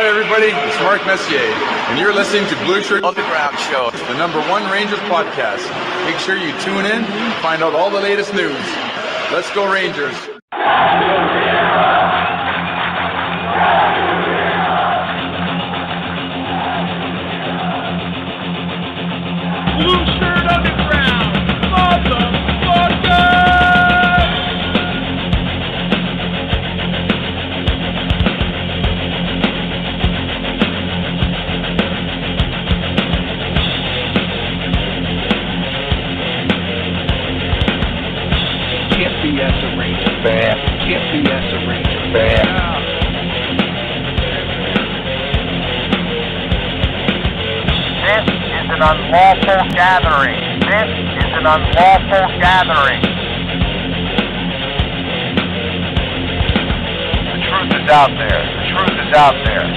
Hi, everybody. It's Mark Messier, and you're listening to Blueshirt Underground Show, the #1 Rangers podcast. Make sure you tune in and find out all the latest news. Let's go, Rangers. Blueshirt Underground, motherfucker! can't be as a Ranger fan, can't be as a Ranger fan. This is an unlawful gathering. This is an unlawful gathering. The truth is out there. The truth is out there.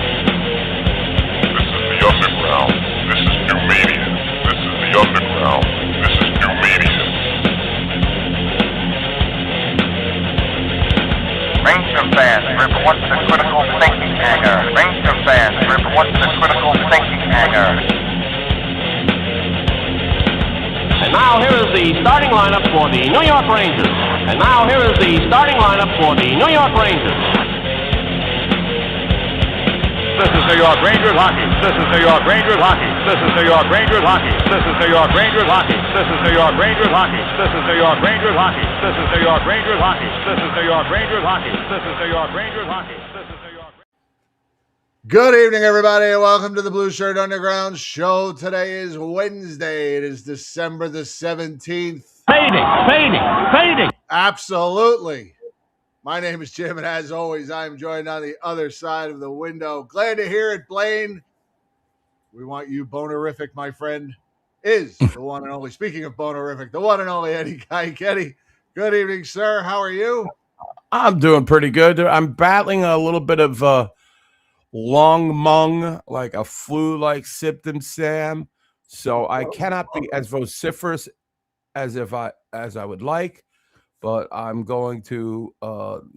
This is the underground. This is new media. This is the underground. This is new media. Ranger fans, report to the critical thinking hangar. Ranger fans, report to the critical thinking hangar. And now here is the starting lineup for the New York Rangers. And now here is the starting lineup for the New York Rangers. This is New York Rangers hockey. This is New York Rangers hockey. This is New York Rangers hockey. This is New York Rangers hockey. This is New York Rangers hockey. This is New York Rangers hockey. This is New York Rangers hockey. This is New York Rangers hockey. This is New York Rangers hockey. This is New York. Good evening, everybody, and welcome to the Blueshirt Underground Show. Today is Wednesday. It is December the 17th. Fading. Absolutely. My name is Jim, and as always, I am joined on the other side of the window. Glad to hear it, Blaine. We want you bonerific, my friend, is the one and only. Speaking of bonerific, the one and only Eddie Kaiketi. Good evening, sir. How are you? I'm doing pretty good. I'm battling a little bit of long mung, like a flu-like symptom, Sam. So I cannot be as vociferous as I would like, but I'm going to, I'm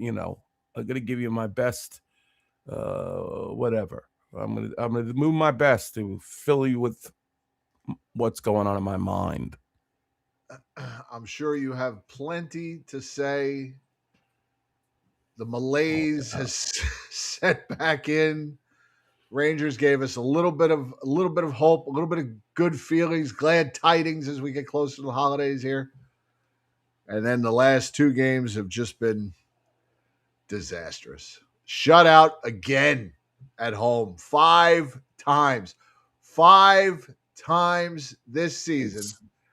going to give you my best, whatever. I'm going to do my best to fill you with what's going on in my mind. I'm sure you have plenty to say. The malaise has set back in. Rangers gave us a little bit of hope, a little bit of good feelings, glad tidings as we get closer to the holidays here. And then the last two games have just been disastrous. Shut out again at home 5 times. 5 times this season.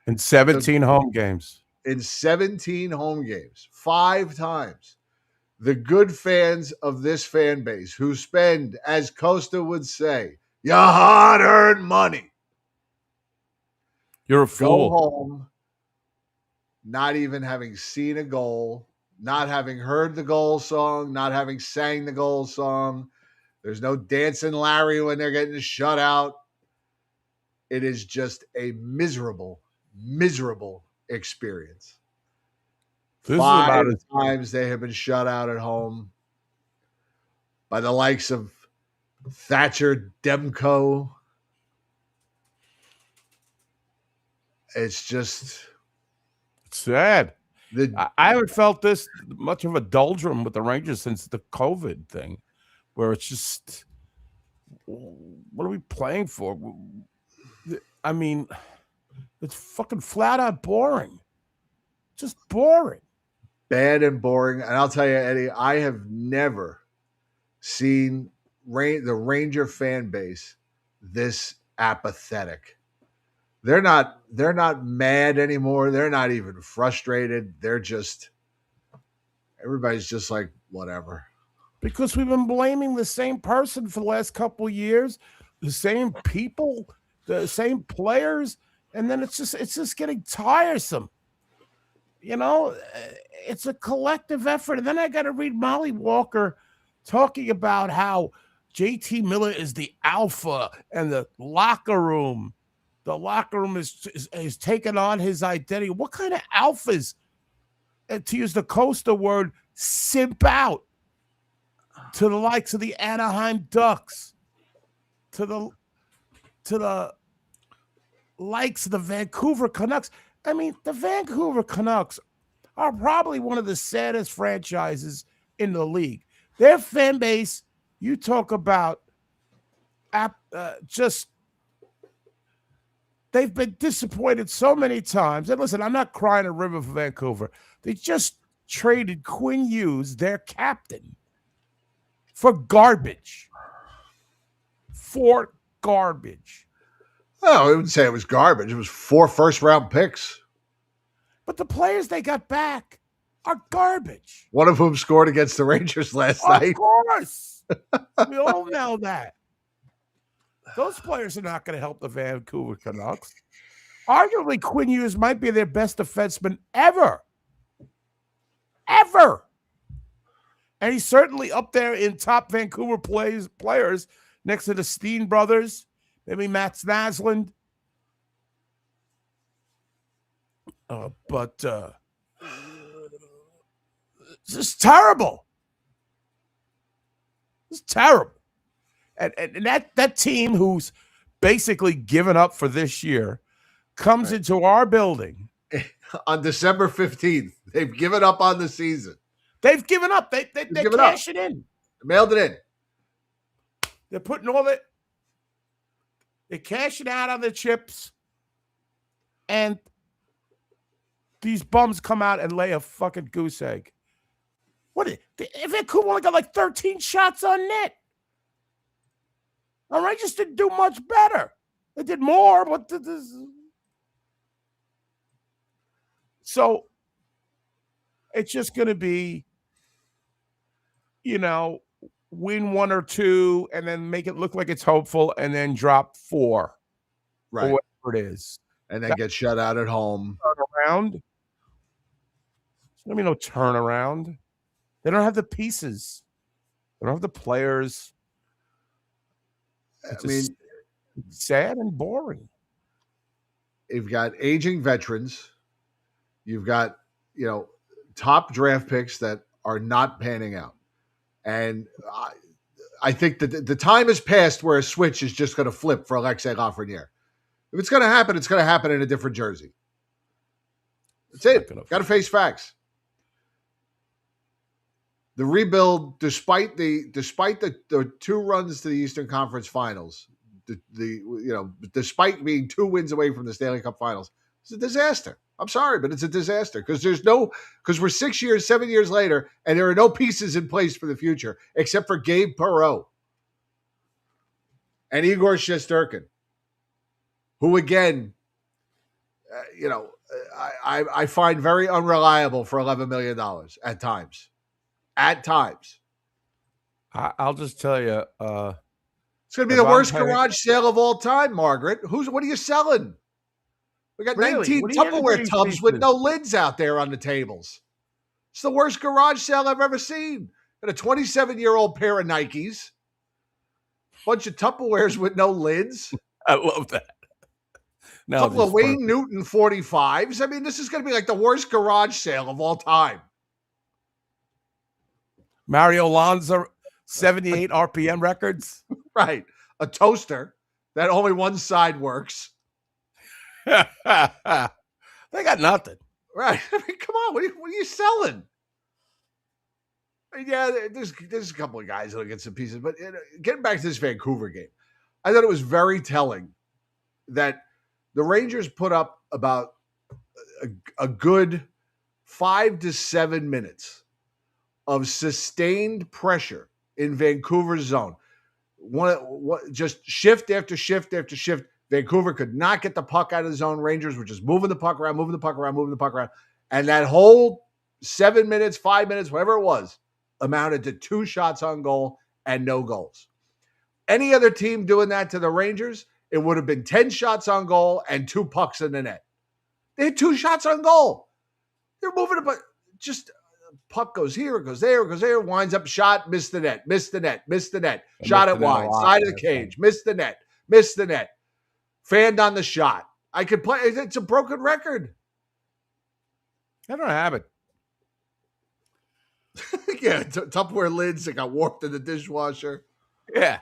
In 17 home games. In 17 home games. 5 times. The good fans of this fan base who spend, as Costa would say, your hard-earned money. You're a fool. Go home, not even having seen a goal, not having heard the goal song, not having sang the goal song. There's no dancing Larry when they're getting shut out. It is just a miserable, miserable experience. This 5 times they have been shut out at home by the likes of Thatcher Demko. It's just sad. I haven't felt this much of a doldrum with the Rangers since the COVID thing, where it's just, what are we playing for? I mean, it's fucking flat out boring. Just boring. Bad and boring. And I'll tell you, Eddie, I have never seen the Ranger fan base this apathetic. They're not mad anymore. They're not even frustrated. They're just, everybody's just like, whatever. Because we've been blaming the same person for the last couple of years, the same people, the same players, and then it's just getting tiresome. You know, it's a collective effort. And then I got to read Molly Walker talking about how JT Miller is the alpha and the locker room is taking on his identity. What kind of alphas, to use the Costa word, simp out to the likes of the Anaheim Ducks? to the likes of the Vancouver Canucks. I mean, the Vancouver Canucks are probably one of the saddest franchises in the league. Their fan base, you talk about just they've been disappointed so many times. And listen, I'm not crying a river for Vancouver. They just traded Quinn Hughes, their captain, for garbage. For garbage. Oh, I wouldn't say it was garbage. It was 4 first-round picks. But the players they got back are garbage. One of whom scored against the Rangers last night. Of course. We all know that. Those players are not going to help the Vancouver Canucks. Arguably, Quinn Hughes might be their best defenseman ever. Ever. And he's certainly up there in top Vancouver players next to the Steen brothers, maybe Matt Naslund. But it's just terrible. It's terrible. And that team who's basically given up for this year comes into our building on December 15th. They've given up on the season. They've given up. They're cashing in. Mailed it in. They're putting they're cashing out on the chips. And these bums come out and lay a fucking goose egg. Vancouver only got like 13 shots on net. The Rangers didn't do much better. They did more, but so it's just going to be, win 1 or 2 and then make it look like it's hopeful and then drop 4. Right. Or whatever it is. And then get shut out at home. Turnaround. There's going to be no turnaround. They don't have the pieces. They don't have the players. It's sad and boring. You've got aging veterans. You've got, top draft picks that are not panning out. And I think that the time has passed where a switch is just going to flip for Alexei Lafreniere. If it's going to happen, it's going to happen in a different jersey. That's it. Got to face facts. The rebuild, despite the 2 runs to the Eastern Conference Finals, despite being 2 wins away from the Stanley Cup Finals, it's a disaster. I'm sorry, but it's a disaster because we're 6 years, 7 years later, and there are no pieces in place for the future except for Gabe Perreault and Igor Shesterkin, who again, I find very unreliable for $11 million at times. At times. I'll just tell you. It's going to be the worst garage sale of all time, Margaret. What are you selling? We got 19 Tupperware tubs with no lids out there on the tables. It's the worst garage sale I've ever seen. And a 27-year-old pair of Nikes. Bunch of Tupperwares with no lids. I love that. A couple of Wayne Newton 45s. I mean, this is going to be like the worst garage sale of all time. Mario Lanza 78 RPM records. Right. A toaster that only one side works. They got nothing. Right. I mean, come on. What are you selling? I mean, yeah, there's a couple of guys that'll get some pieces. But getting back to this Vancouver game, I thought it was very telling that the Rangers put up about a good 5 to 7 minutes of sustained pressure in Vancouver's zone. Just shift after shift after shift. Vancouver could not get the puck out of the zone. Rangers were just moving the puck around. And that whole 7 minutes, 5 minutes, whatever it was, amounted to 2 shots on goal and no goals. Any other team doing that to the Rangers, it would have been 10 shots on goal and 2 pucks in the net. They had 2 shots on goal. They're moving it, but just puck goes here, it goes there, winds up shot, missed the net. Shot it wide, side of the cage, missed the net. Fanned on the shot. I could play. It's a broken record. I don't have it. Yeah, Tupperware lids that got warped in the dishwasher. Yeah.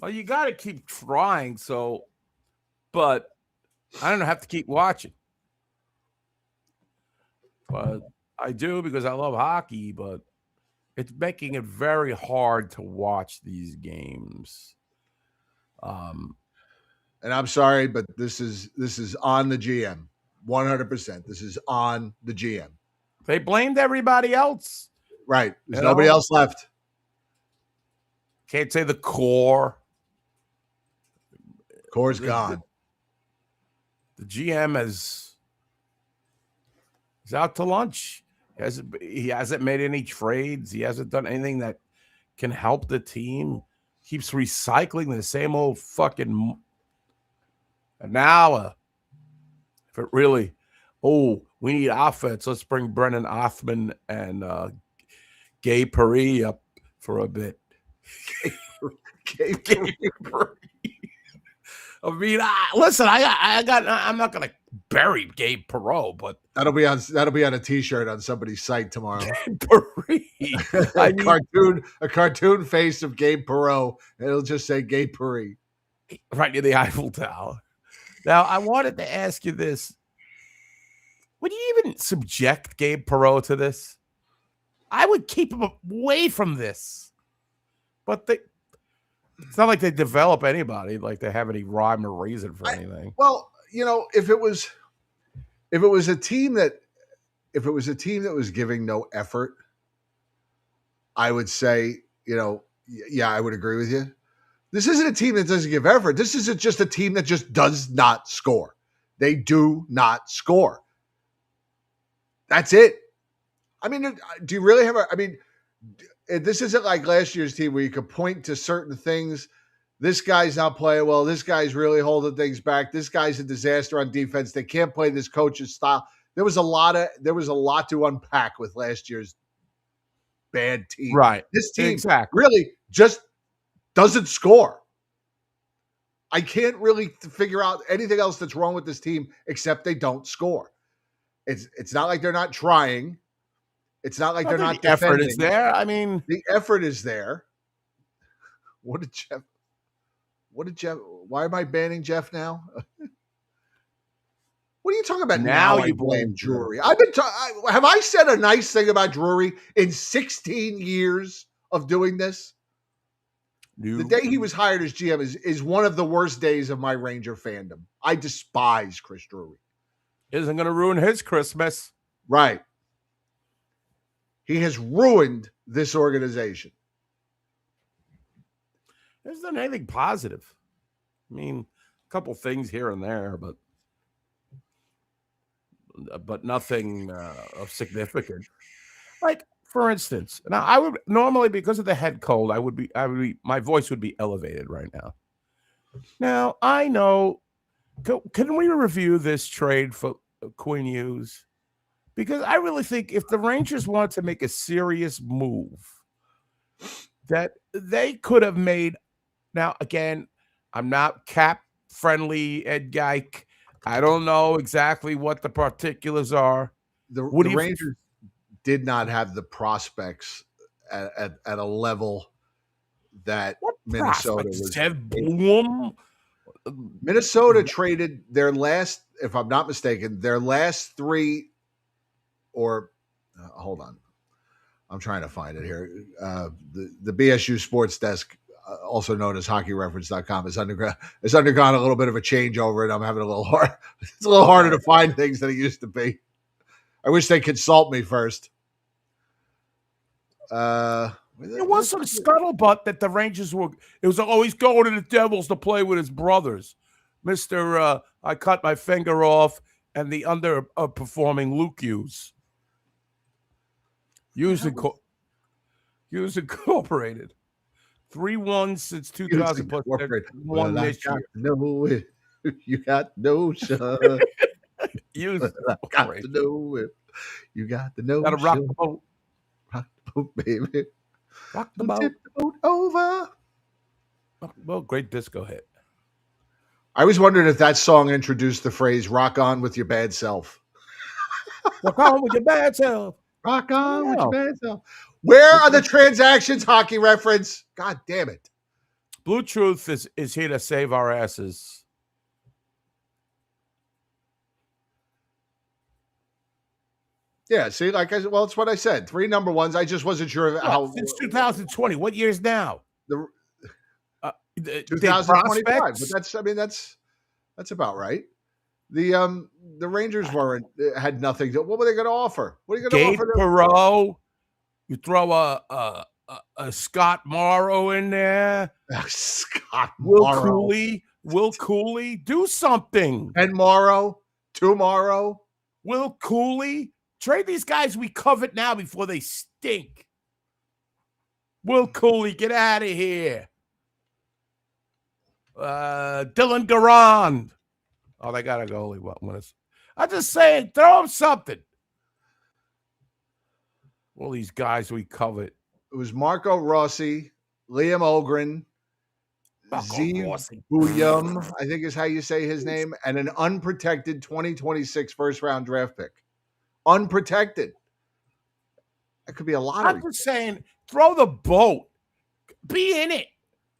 Well, you got to keep trying. So, but I don't have to keep watching. But I do because I love hockey. But it's making it very hard to watch these games. And I'm sorry, but this is on the GM. 100%. This is on the GM. They blamed everybody else. Right. There's nobody else left. Can't say the core. Core's gone. The GM is out to lunch. He hasn't made any trades. He hasn't done anything that can help the team. Keeps recycling the same old fucking. And now, if it really, we need offense. Let's bring Brennan Othman and Gabe Paris up for a bit. Gabe Paris. I mean, listen, I'm not gonna bury Gabe Perreault, but that'll be on a T-shirt on somebody's site tomorrow. A cartoon face of Gabe Perreault, and it'll just say Gabe Paris right near the Eiffel Tower. Now, I wanted to ask you this: would you even subject Gabe Perreault to this? I would keep him away from this, but it's not like they develop anybody, like they have any rhyme or reason for anything. Well, if it was a team that was giving no effort, I would say, yeah, I would agree with you. This isn't a team that doesn't give effort. This isn't just a team that just does not score. They do not score. That's it. I mean, do you really have this isn't like last year's team where you could point to certain things. This guy's not playing well. This guy's really holding things back. This guy's a disaster on defense. They can't play this coach's style. There was a lot to unpack with last year's bad team. Right. This team really just doesn't score. I can't really figure out anything else that's wrong with this team except they don't score. It's not like they're not trying. It's not like they're not defending. Effort is there. I mean, the effort is there. What did Jeff? Why am I banning Jeff now? What are you talking about now? You blame Drury. Have I said a nice thing about Drury in 16 years of doing this? The day he was hired as GM is one of the worst days of my Ranger fandom. I despise Chris Drury. Isn't going to ruin his Christmas. Right. He has ruined this organization. There's not anything positive. I mean, a couple things here and there, but nothing of significance. Like, for instance, now I would normally, because of the head cold, my voice would be elevated right now. Now I know. Can we review this trade for Quinn Hughes? Because I really think if the Rangers wanted to make a serious move, that they could have made. Now, again, I'm not cap friendly, Ed Geik. I don't know exactly what the particulars are. The Rangers did not have the prospects at a level that Minnesota was. Minnesota traded their last, if I'm not mistaken, their last three. Or hold on, I'm trying to find it here. The BSU Sports Desk, also known as HockeyReference.com, has undergone a little bit of a changeover, and I'm having a little hard. It's a little harder to find things than it used to be. I wish they consult me first. There was some scuttlebutt that the Rangers were. It was always going to the Devils to play with his brothers, Mr. I cut my finger off, and the underperforming Luke Hughes. Hughes Incorporated. 3-1 since 2000 plus 1 this year. Know it. You got no shot. Hughes got to know it. You got to know. Got to rock the boat. Rock the boat, baby. Rock the boat. Tip the boat over. Well, great disco hit. I always wondered if that song introduced the phrase "rock on with your bad self." Rock on with your bad self. Rock on with your bad self. Where are the transactions, Hockey Reference? God damn it. Blue Truth is here to save our asses. Yeah, see, like I said, well, it's what I said. 3 number ones. I just wasn't sure how Since 2020. What years now? the The 2025. prospects? But that's about right. The Rangers had nothing to. What were they going to offer? What are you going to Gabe offer? Perreault. You throw a Scott Morrow in there. Scott Will Morrow. Cooley. Will Cooley. Do something. And Morrow. Tomorrow. Will Cooley. Trade these guys we covet now before they stink. Will Cooley, get out of here. Dylan Garand. Oh, they got a goalie. I'm just saying, throw him something. All these guys we covet. It was Marco Rossi, Liam Ogren, Zeev Buyum, I think is how you say his name, and an unprotected 2026 first-round draft pick. Unprotected. That could be a lottery. I'm just saying, throw the boat. Be in it.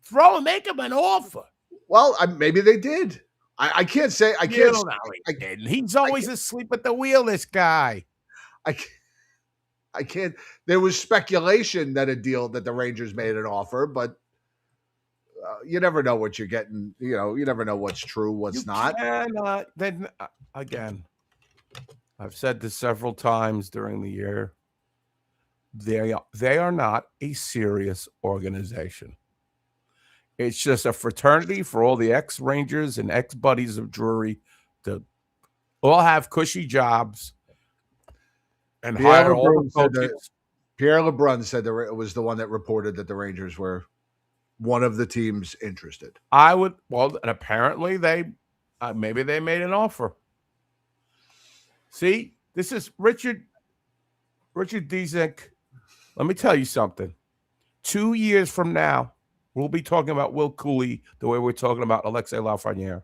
Throw him. Make him an offer. Well, maybe they did. I can't say. I can't. He didn't. He's always asleep at the wheel, this guy. I can't. There was speculation that the Rangers made an offer, but you never know what you're getting. You never know what's true, what's not. Then again, I've said this several times during the year. They are not a serious organization. It's just a fraternity for all the ex-Rangers and ex-buddies of Drury to all have cushy jobs and hire all the coaches. Pierre LeBrun said it was the one that reported that the Rangers were one of the teams interested. And apparently maybe they made an offer. See, this is Richard Dizek. Let me tell you something. 2 years from now, we'll be talking about Will Cooley the way we're talking about Alexei Lafreniere.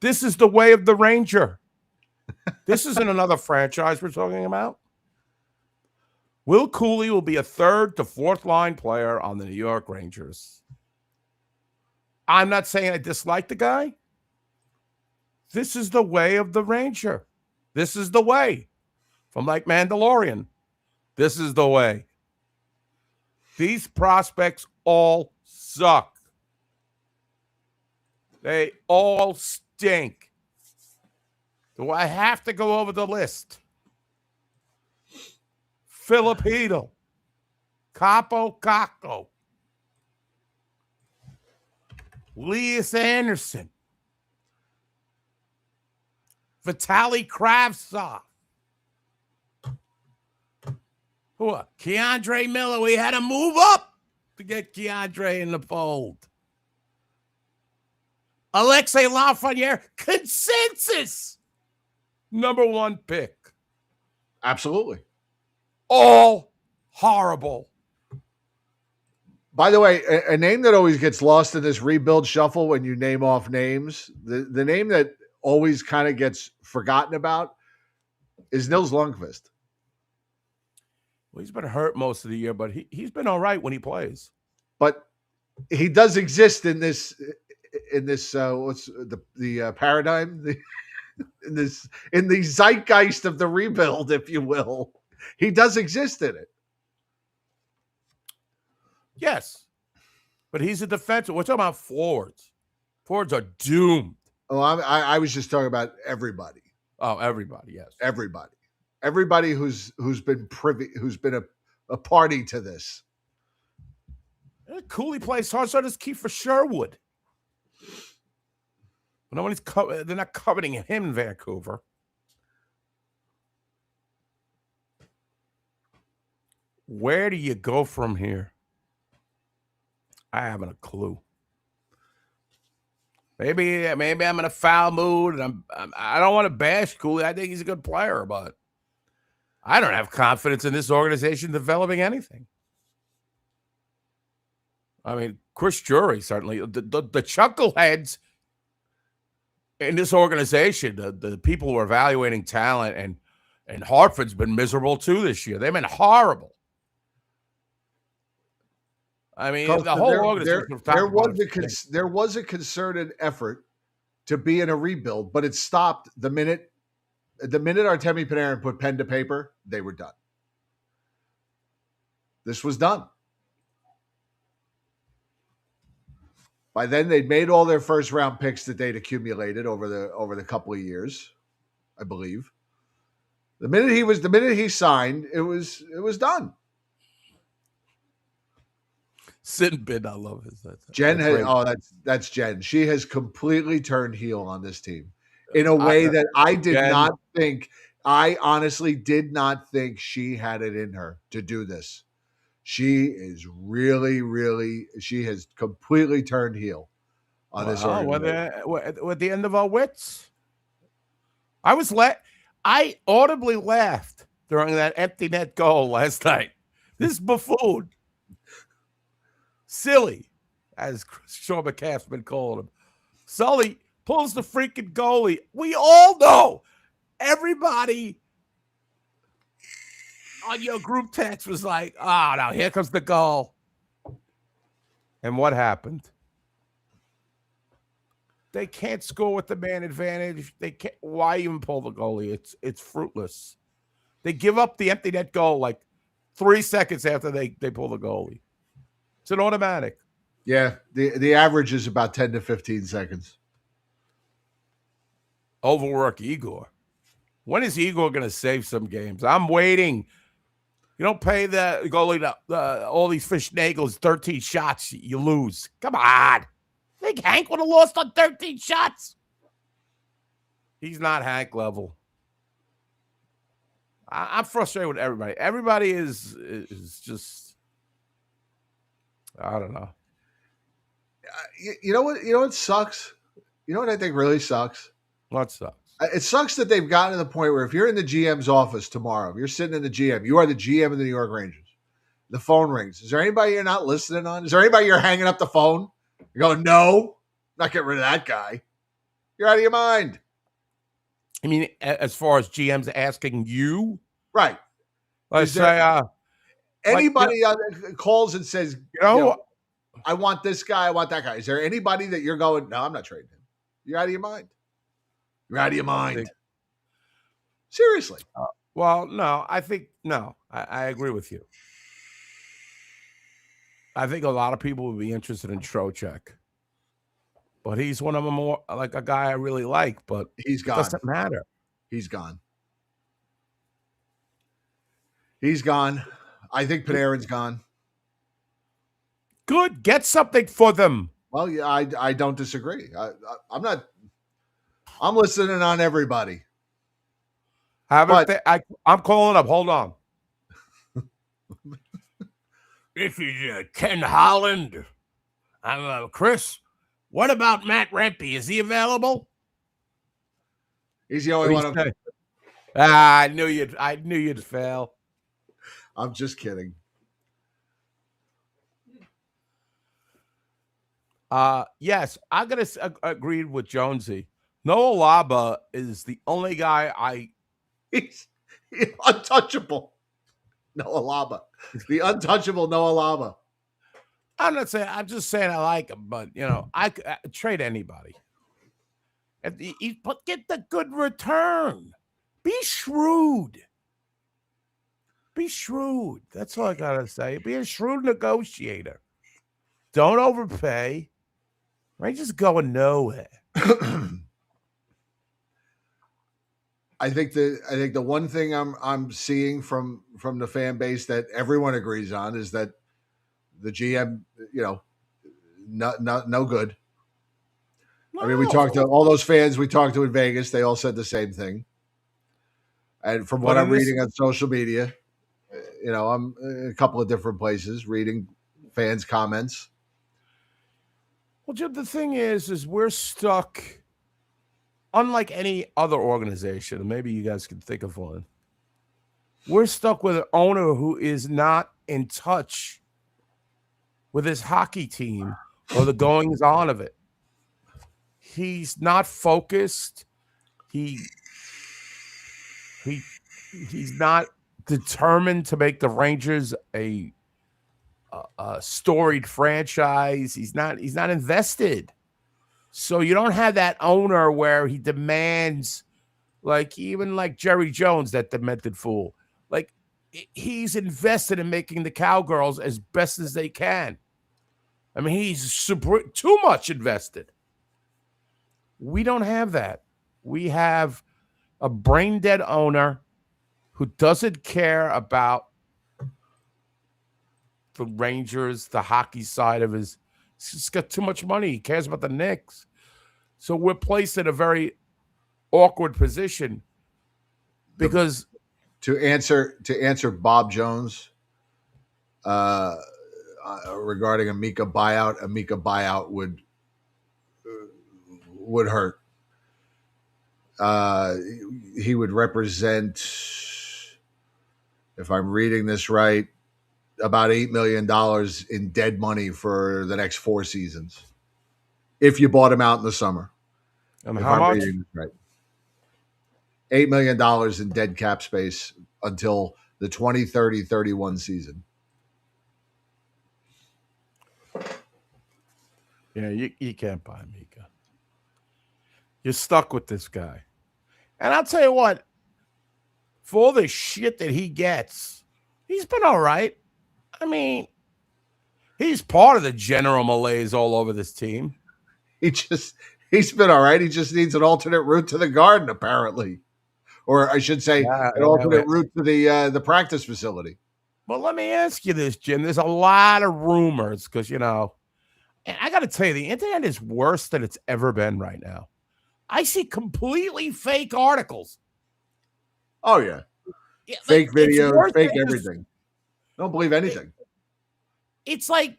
This is the way of the Ranger. This isn't another franchise we're talking about. Will Cooley will be a 3rd to 4th line player on the New York Rangers. I'm not saying I dislike the guy. This is the way of the Ranger. This is the way. From like Mandalorian. This is the way. These prospects all suck. They all stink. Do I have to go over the list? Filipino. Capo Caco. Elias Anderson. Vitaly Kravtsov. Keandre Miller. We had to move up to get Keandre in the fold. Alexei Lafreniere, consensus #1 pick. Absolutely. All horrible. By the way, a name that always gets lost in this rebuild shuffle when you name off names, the name that always kind of gets forgotten about is Nils Lundqvist. Well, he's been hurt most of the year, but he's been all right when he plays. But he does exist in this what's the paradigm, in the zeitgeist of the rebuild, if you will. He does exist in it. Yes, but he's a defensive. We're talking about forwards. Forwards are doomed. Oh, I was just talking about everybody. Oh, everybody, yes, everybody who's been a party to this. Cooley plays hard, so does Kiefer Sherwood. But they're not coveting him in Vancouver. Where do you go from here? I haven't a clue. Maybe I'm in a foul mood, and I don't want to bash Cooley. I think he's a good player, but I don't have confidence in this organization developing anything. I mean, Chris Drury, certainly. The chuckleheads in this organization, the people who are evaluating talent, and Hartford's been miserable too this year. They've been horrible. I mean, Carlson, the whole organization. there was a concerted effort to be in a rebuild, but it stopped the minute Artemi Panarin put pen to paper. They were done. This was done. By then, they'd made all their first round picks that they'd accumulated over the couple of years, I believe. The minute he signed, it was done. Sin Bin, I love his. Jen that's Jen. She has completely turned heel on this team in a way that I did not think. I honestly did not think she had it in her to do this. She is really, really. She has completely turned heel on this organization. We're at the end of our wits. I audibly laughed during that empty net goal last night. This buffoon. Silly, as Sean McCaffman called him. Sully pulls the freaking goalie. We all know. Everybody on your group text was like, oh, now here comes the goal. And what happened? They can't score with the man advantage. They can't. Why even pull the goalie? It's fruitless. They give up the empty net goal like 3 seconds after they pull the goalie. It's an automatic. Yeah, the average is about 10 to 15 seconds. Overwork Igor. When is Igor going to save some games? I'm waiting. You don't pay the goalie all these fish nagels 13 shots, you lose. Come on. Think Hank would have lost on 13 shots? He's not Hank level. I'm frustrated with everybody. Everybody is just, I don't know. You know what? You know what sucks? You know what I think really sucks? What sucks? It sucks that they've gotten to the point where if you're in the GM's office tomorrow, if you're sitting in the GM, you are the GM of the New York Rangers. The phone rings. Is there anybody you're not listening on? Is there anybody you're hanging up the phone? You're going, no, not get rid of that guy. You're out of your mind. I mean, as far as GM's asking you? Right. Let's say, anybody calls and says, I want this guy, I want that guy. Is there anybody that you're going, no, I'm not trading him? You're out of your mind. You're out of your mind. Seriously. Well, no, I think, no, I agree with you. I think a lot of people would be interested in Trocheck. But he's one of them more like a guy I really like, but he's gone. It doesn't matter. He's gone. He's gone. I think Panarin's gone. Good. Get something for them. Well, yeah, I don't disagree. I'm not. I'm listening on everybody. I'm calling up. Hold on. This is Ken Holland. I'm Chris. What about Matt Rempe? Is he available? He's the only one. I knew you'd fail. I'm just kidding. Yes, I'm gonna agree with Jonesy. Noah Laba is the only guy He's untouchable. Noah Laba, the untouchable Noah Laba. I'm just saying I like him, but I trade anybody. But get the good return. Be shrewd. Be shrewd. That's all I gotta say. Be a shrewd negotiator. Don't overpay. Rangers going nowhere. I think the one thing I'm seeing from the fan base that everyone agrees on is that the GM, no good. No. I mean, we talked to all those fans we talked to in Vegas. They all said the same thing. And from what I'm reading on social media, I'm in a couple of different places reading fans' comments. Well, Jim, the thing is we're stuck, unlike any other organization, and maybe you guys can think of one, we're stuck with an owner who is not in touch with his hockey team or the goings-on of it. He's not focused. He's not determined to make the Rangers a a storied franchise. He's not invested. So you don't have that owner where he demands, like even like Jerry Jones, that demented fool. Like he's invested in making the Cowgirls as best as they can. I mean, he's too much invested. We don't have that. We have a brain dead owner who doesn't care about the Rangers, the hockey side of his. He's just got too much money. He cares about the Knicks. So we're placed in a very awkward position because to answer Bob Jones regarding a Mika buyout would hurt. He would represent, if I'm reading this right, about $8 million in dead money for the next 4 seasons if you bought him out in the summer. And if how I'm much? reading this right. $8 million in dead cap space until the 2030-31 season. Yeah, you can't buy Mika. You're stuck with this guy. And I'll tell you what, for all the shit that he gets, he's been all right. I mean, he's part of the general malaise all over this team. He's been all right. He just needs an alternate route to the Garden, apparently. Or I should say, an alternate route to the practice facility. Well, let me ask you this, Jim. There's a lot of rumors because, and I got to tell you, the internet is worse than it's ever been right now. I see completely fake articles. Oh, yeah. Fake videos, fake everything. Don't believe anything. It's like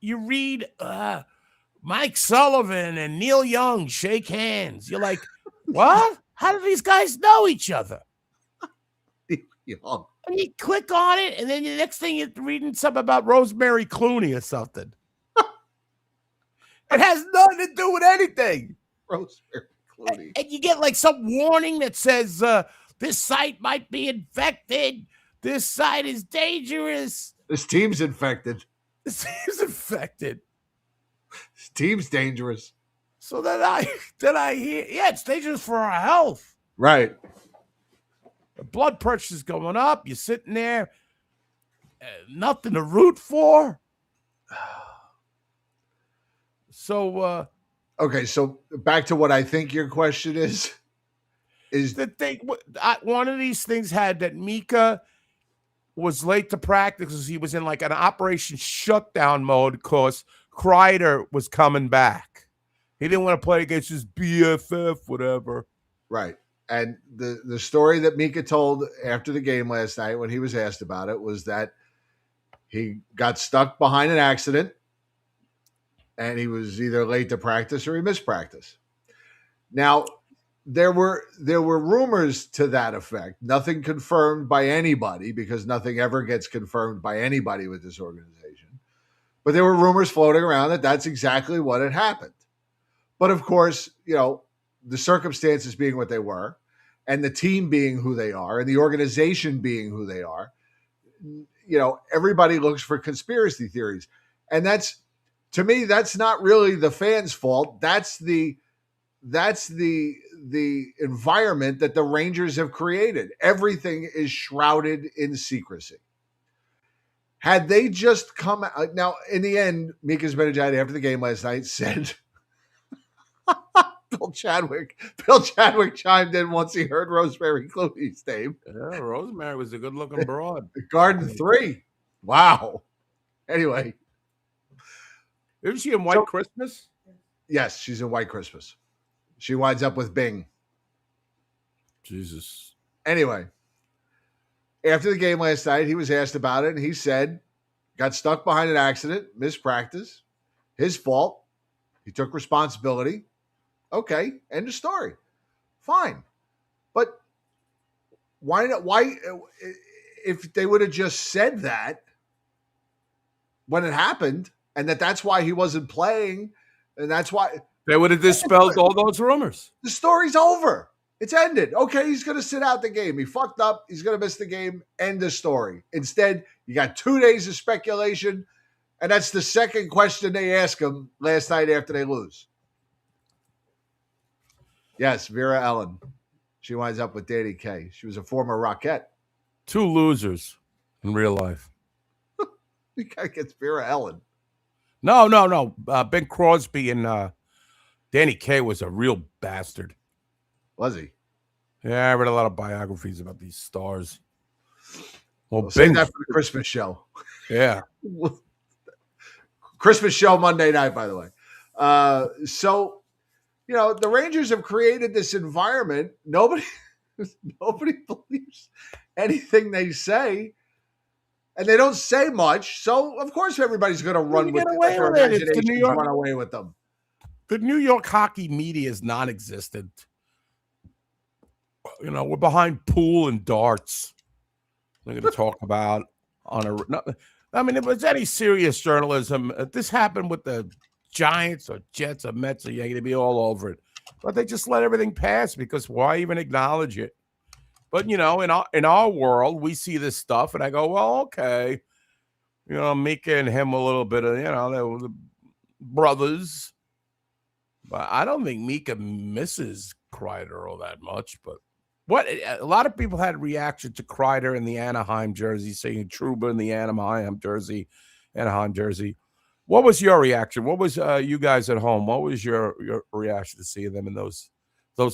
you read Mike Sullivan and Neil Young shake hands. You're like, what? How do these guys know each other? Young. And you click on it, and then the next thing you're reading something about Rosemary Clooney or something. It has nothing to do with anything. Rosemary Clooney. And you get like some warning that says this site might be infected. This site is dangerous. This team's infected. This team's dangerous. So then I hear, it's dangerous for our health. Right. The blood pressure's going up. You're sitting there, nothing to root for. So, okay. So back to what I think your question is the thing. One of these things had that Mika was late to practice because he was in like an operation shutdown mode because Kreider was coming back. He didn't want to play against his BFF, whatever. Right. And the story that Mika told after the game last night when he was asked about it was that he got stuck behind an accident and he was either late to practice or he missed practice. Now, there were rumors to that effect. Nothing confirmed by anybody because nothing ever gets confirmed by anybody with this organization. But there were rumors floating around that that's exactly what had happened. But of course, the circumstances being what they were and the team being who they are and the organization being who they are, everybody looks for conspiracy theories. And to me, that's not really the fans' fault. That's the environment that the Rangers have created. Everything is shrouded in secrecy. Had they just come out now, in the end, Mika Zibanejad after the game last night said, Bill Chadwick chimed in once he heard Rosemary Clooney's name. Yeah, Rosemary was a good-looking broad. Garden 3. Wow. Anyway. Isn't she in White Christmas? Yes, she's in White Christmas. She winds up with Bing. Jesus. Anyway, after the game last night, he was asked about it, and he said, got stuck behind an accident, missed practice, his fault. He took responsibility. Okay, end of story. Fine. But why not? Why, if they would have just said that when it happened, and that's why he wasn't playing, and that's why they would have dispelled all those rumors. The story's over. It's ended. Okay, he's going to sit out the game. He fucked up. He's going to miss the game. End of story. Instead, You got 2 days of speculation, and that's the second question they ask him last night after they lose. Yes, Vera Ellen. She winds up with Danny Kaye. She was a former Rockette. 2 losers in real life. You guy gets Vera Ellen. No. Ben Crosby and Danny Kaye was a real bastard. Was he? Yeah, I read a lot of biographies about these stars. Well, save that for the Christmas show. Yeah. Christmas show Monday night, by the way. So, the Rangers have created this environment. Nobody believes anything they say, and they don't say much. So, of course, everybody's going to run with it. Their imaginations run away with them. The New York hockey media is non-existent. We're behind pool and darts. We're going to talk about if it's any serious journalism, if this happened with the Giants or Jets or Mets, you're going to be all over it. But they just let everything pass because why even acknowledge it? But, in our world, we see this stuff and I go, well, okay. Mika and him a little bit of, they were the brothers. But I don't think Mika misses Kreider all that much. But a lot of people had a reaction to Kreider in the Anaheim jersey, saying Trouba in the Anaheim jersey. What was your reaction? What was you guys at home? What was your reaction to seeing them in those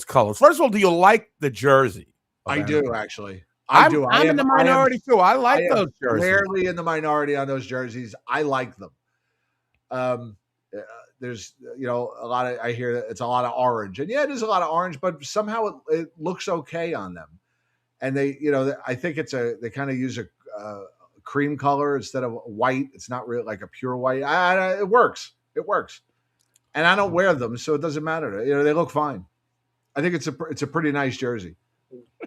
colors? First of all, do you like the jersey? I do, actually. I'm in the minority too. I like those jerseys. Clearly in the minority on those jerseys. I like them. There's, a lot of, I hear that it's a lot of orange, and it is a lot of orange, but somehow it looks okay on them. And they, I think they kind of use a cream color instead of white. It's not really like a pure white. It works. And I don't wear them, so it doesn't matter. They look fine. I think it's a pretty nice jersey.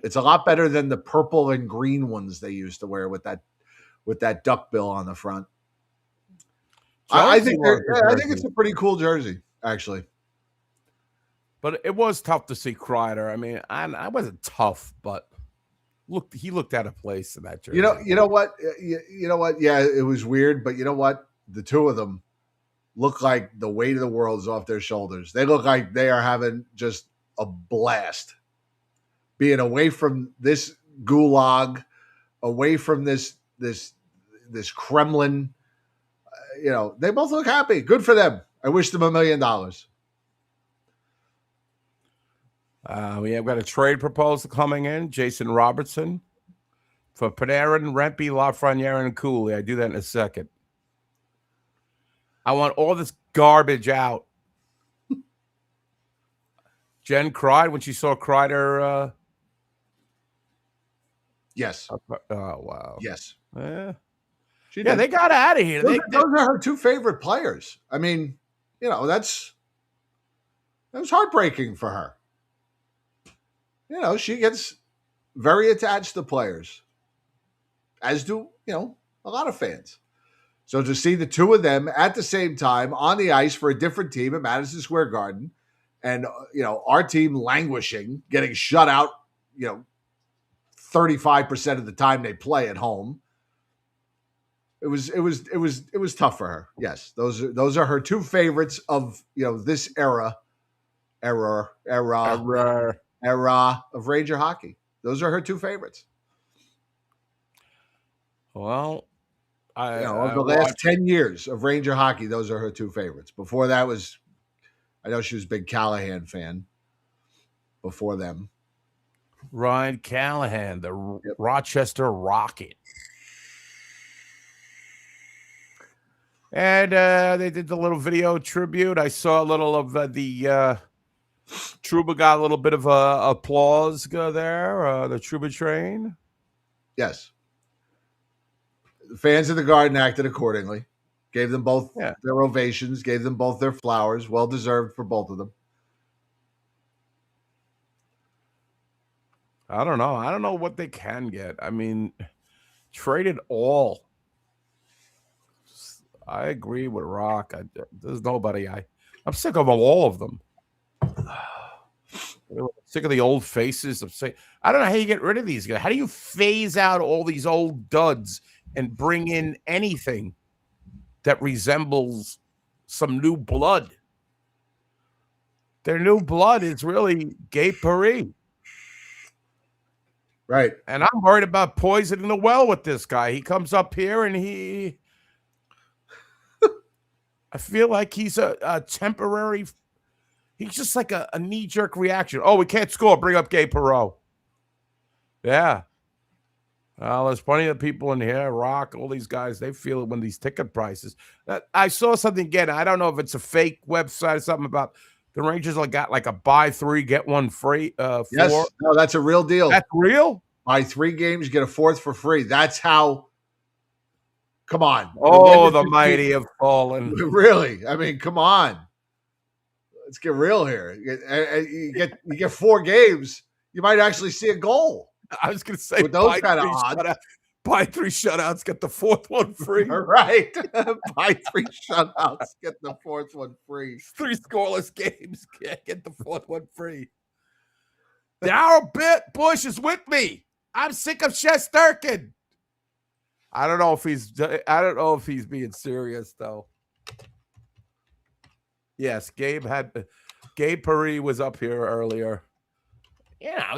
It's a lot better than the purple and green ones they used to wear with that duck bill on the front. I think it's a pretty cool jersey, actually. But it was tough to see Kreider. I mean, I wasn't tough, but he looked out of place in that jersey. You know what? Yeah, it was weird, but you know what? The two of them look like the weight of the world is off their shoulders. They look like they are having just a blast being away from this gulag, away from this Kremlin. They both look happy. Good for them. I wish them $1 million. We have got a trade proposal coming in. Jason Robertson for Panarin, Rempe, Lafreniere, and Cooley. I do that in a second. I want all this garbage out. Jen cried when she saw Kreider. Yes. Oh, wow. Yes. Yeah, they got out of here. Those are her two favorite players. I mean, that was heartbreaking for her. She gets very attached to players, as do, a lot of fans. So to see the two of them at the same time on the ice for a different team at Madison Square Garden, and, our team languishing, getting shut out, 35% of the time they play at home. It was tough for her. Yes, those are her two favorites of this era of Ranger hockey. Those are her two favorites. Well, of the last 10 years of Ranger hockey, those are her two favorites. Before that I know she was a big Callahan fan. Before them, Ryan Callahan, the Rochester Rocket. And they did the little video tribute. I saw a little of the Trouba got a little bit of applause there, the Trouba train. Yes. The fans of the Garden acted accordingly. Gave them both their ovations, gave them both their flowers. Well-deserved for both of them. I don't know. I don't know what they can get. I mean, trade it all. I agree with Rock. There's nobody. I'm sick of all of them. Sick of the old faces. I don't know how you get rid of these guys. How do you phase out all these old duds and bring in anything that resembles some new blood. Their new blood is really Gabe Paris. Right. And I'm worried about poisoning the well with this guy. He comes up here and I feel like he's a temporary, he's just like a knee-jerk reaction. Oh, we can't score. Bring up Gabe Perreault. Yeah. Well, there's plenty of people in here, Rock, all these guys, they feel it when these ticket prices. I saw something again. I don't know if it's a fake website or something about the Rangers got like a buy 3, get 1 free. Yes. 4. No, that's a real deal. That's real? Buy 3 games, get a 4th for free. That's how. Come on. Oh, the mighty have fallen. Really? I mean, come on. Let's get real here. You get 4 games, you might actually see a goal. I was going to say, with those kind of odds, buy 3 shutouts, get the 4th one free. All right. Buy 3 shutouts, get the 4th one free. 3 scoreless games, get the 4th one free. Darryl Bush is with me. I'm sick of Shesterkin. I don't know if he's being serious though. Yes, Gabe Paris was up here earlier.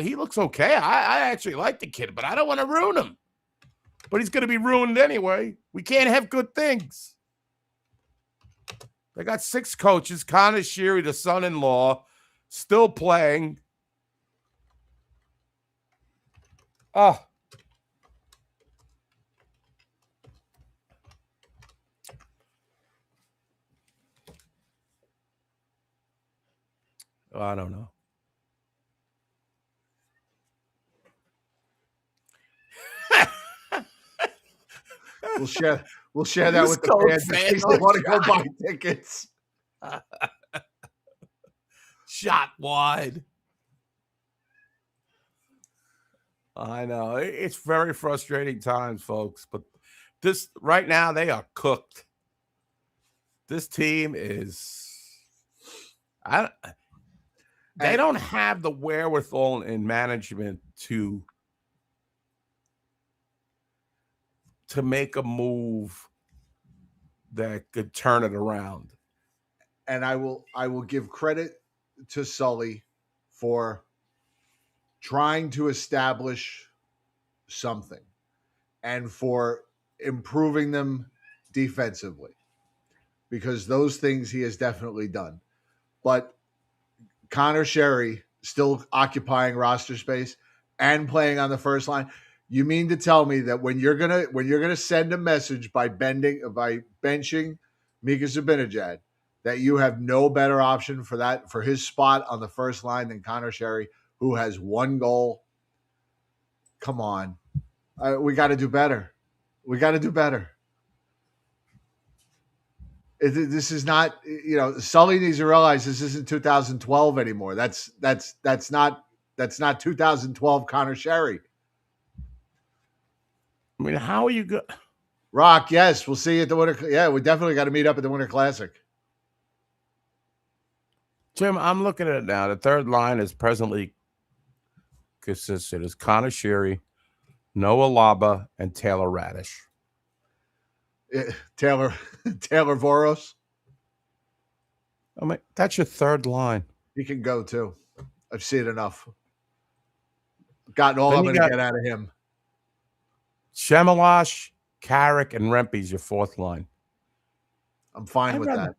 He looks okay. I actually like the kid, but I don't want to ruin him. But he's going to be ruined anyway. We can't have good things. They got 6 coaches. Connor Sheary, the son-in-law, still playing. Oh. I don't know. We'll share that with the fans in case they want to go buy tickets. Shot wide. I know. It's very frustrating times, folks. But this right now, they are cooked. This team is they don't have the wherewithal in management to make a move that could turn it around. And I will give credit to Sully for trying to establish something and for improving them defensively, because those things he has definitely done. But Connor Sheary still occupying roster space and playing on the first line. You mean to tell me that when you're gonna send a message by benching Mika Zibanejad, that you have no better option for his spot on the first line than Connor Sheary, who has 1 goal? Come on, we got to do better. We got to do better. This is not, Sully needs to realize this isn't 2012 anymore. That's not 2012 Connor Sheary. I mean, how are you good? Rock, yes, we'll see you at the Winter. Yeah, we definitely got to meet up at the Winter Classic. Jim, I'm looking at it now. The third line is presently consistent as Connor Sheary, Noah Laba, and Taylor Radish. Taylor Voros. I mean, that's your third line. He can go too. I've seen enough. Gotten all I'm going to get out of him. Shemalash, Carrick, and Rempe's your fourth line. I'm fine with that.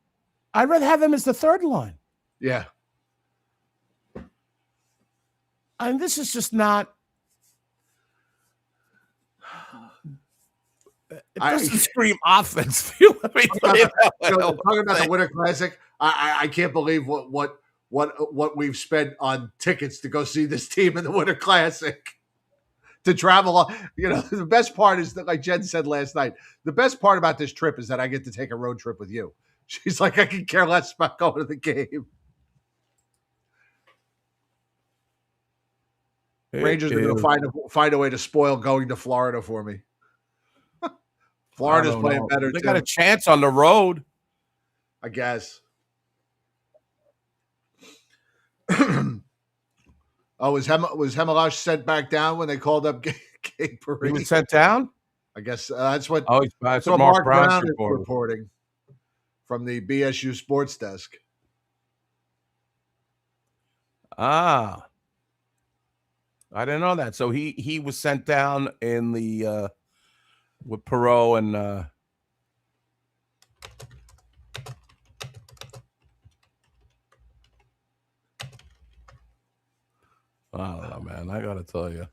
I'd rather have them as the third line. Yeah. I mean, this is just not. It doesn't scream offense. Talking about the Winter Classic, I can't believe what we've spent on tickets to go see this team in the Winter Classic. To travel, the best part is that, like Jen said last night, the best part about this trip is that I get to take a road trip with you. She's like, I can care less about going to the game. Rangers are going to find a way to spoil going to Florida for me. Florida's playing better. They got a chance on the road, I guess. Oh, was Hemelash sent back down when they called up Gabe Paris? He was sent down? I guess that's what Oh, that's what Mark Brown's Brown is reporting. reporting from the BSU sports desk. Ah, I didn't know that. So he was sent down in the with Perot and I don't know, man. I gotta tell you.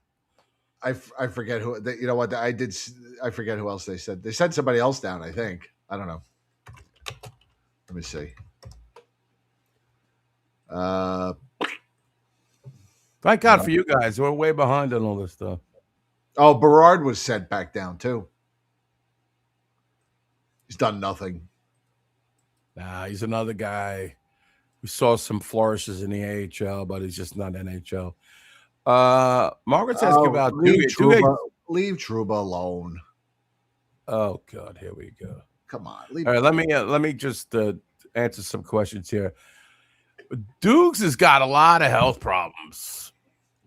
I forget who. You know what? I forget who else they said. They sent somebody else down. I think. I don't know. Let me see. Thank God for you guys. We're way behind on all this stuff. Oh, Berard was sent back down too. He's done nothing. Nah, he's another guy. We saw some flourishes in the AHL, but he's just not NHL. Margaret's asking about leave Trouba alone. Oh God, here we go. Come on. All right, let me just answer some questions here. Dukes has got a lot of health problems.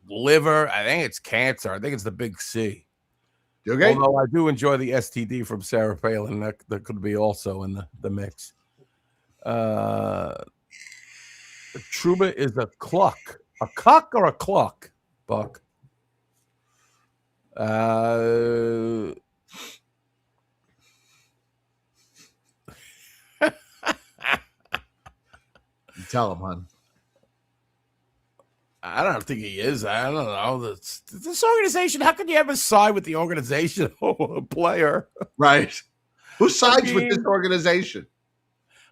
Liver, I think it's cancer. I think it's the big C. Okay. Although I do enjoy the STD from Sarah Palin. That could be also in the mix. Trouba is a cluck. A cuck or a cluck, Buck? Tell him, hon. I don't think he is. I don't know. This organization, how could you ever side with the organization over a player? Right. Who sides with this organization?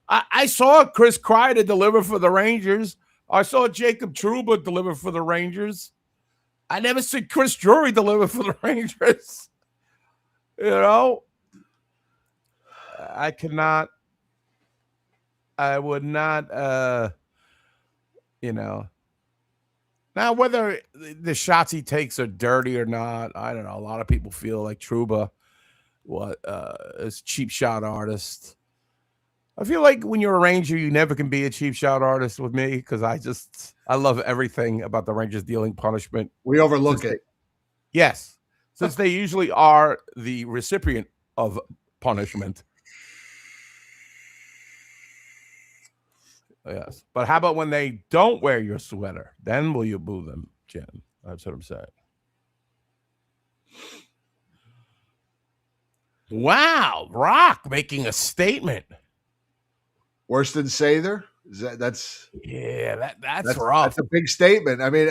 I saw Chris Kreider deliver for the Rangers. I saw Jacob Trouba deliver for the Rangers. I never see Chris Drury deliver for the Rangers. You know? I would not, you know. Now, whether the shots he takes are dirty or not, I don't know. A lot of people feel like Trouba is a cheap shot artist. I feel like when you're a Ranger, you never can be a cheap shot artist with me because I love everything about the Rangers dealing punishment. We overlook it. Yes, since they usually are the recipient of punishment. Yes, but how about when they don't wear your sweater? Then will you boo them, Jen? That's what I'm saying. Wow, Rock making a statement. Worse than Sather? That's rough. That's a big statement. I mean,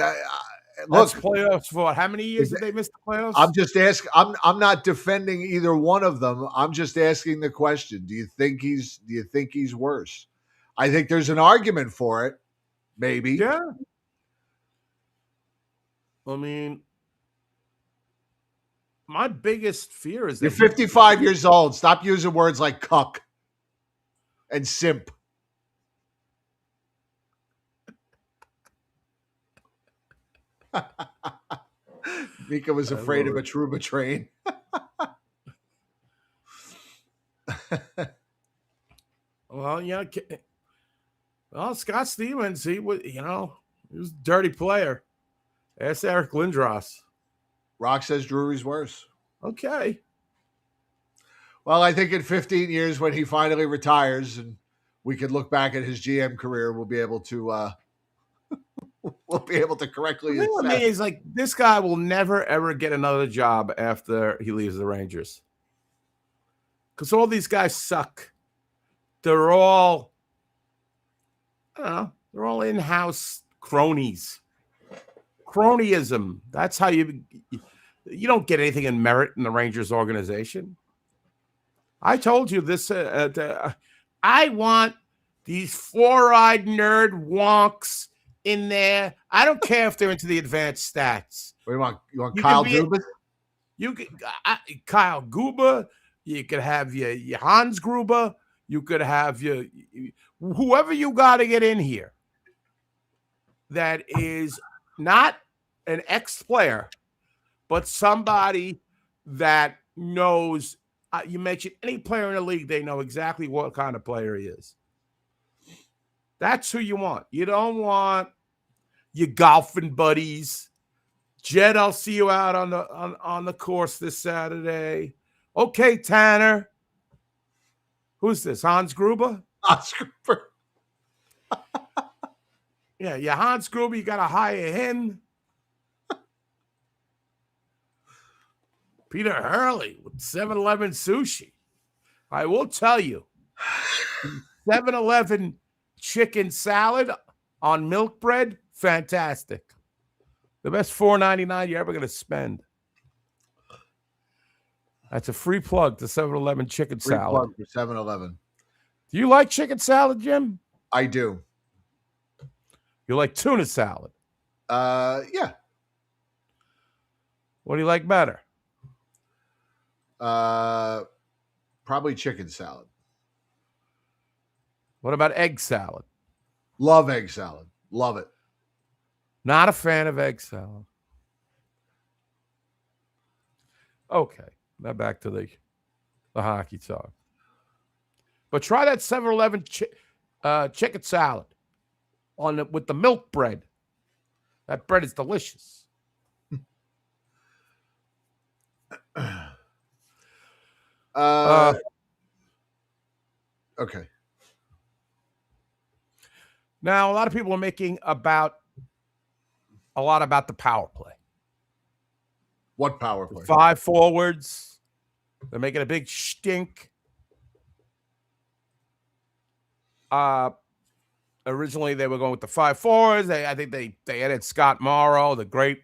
look, playoffs for how many years did they miss the playoffs? I'm just asking. I'm not defending either one of them. I'm just asking the question. Do you think he's worse? I think there's an argument for it. Maybe. Yeah. I mean, my biggest fear is that you're 55 years old. Stop using words like cuck and simp. Mika was afraid of a Trouba train. Well, yeah. Well, Scott Stevens, he was a dirty player. Ask Eric Lindros. Rock says Drury's worse. Okay. Well, I think in 15 years when he finally retires and we can look back at his GM career, we'll be able to correctly assess. I mean, it's like this guy will never ever get another job after he leaves the Rangers. Because all these guys suck. They're all, I don't know, they're all in-house cronies. Cronyism. That's how you don't get anything in merit in the Rangers organization. I told you this. I want these four-eyed nerd wonks in there. I don't care if they're into the advanced stats. What do you want? You want Kyle Dubas? You could Kyle Guba. You could have your Hans Gruber. You could have your whoever you got to get in here. That is not an ex-player, but somebody that knows. You mention any player in the league, they know exactly what kind of player he is. That's who you want. You don't want your golfing buddies. Jed, I'll see you out on the course this Saturday. Okay, Tanner. Who's this? Hans Gruber? Oscar. Yeah, Hans Gruber. You got to hire him. Peter Hurley with 7-Eleven sushi. I will tell you, 7-Eleven chicken salad on milk bread, fantastic. The best $4.99 you're ever going to spend. That's a free plug to 7-Eleven chicken Free salad. plug for 7-Eleven. Do you like chicken salad, Jim? I do. You like tuna salad? Yeah. What do you like better? Probably chicken salad. What about egg salad? Love egg salad. Love it. Not a fan of egg salad. Okay, now back to the hockey talk. But try that 7-Eleven chicken salad with the milk bread. That bread is delicious. Okay. Now, a lot of people are making a lot about the power play. What power play? 5 forwards. They're making a big stink. Originally, they were going with the 5 forwards. I think they added Scott Morrow, the great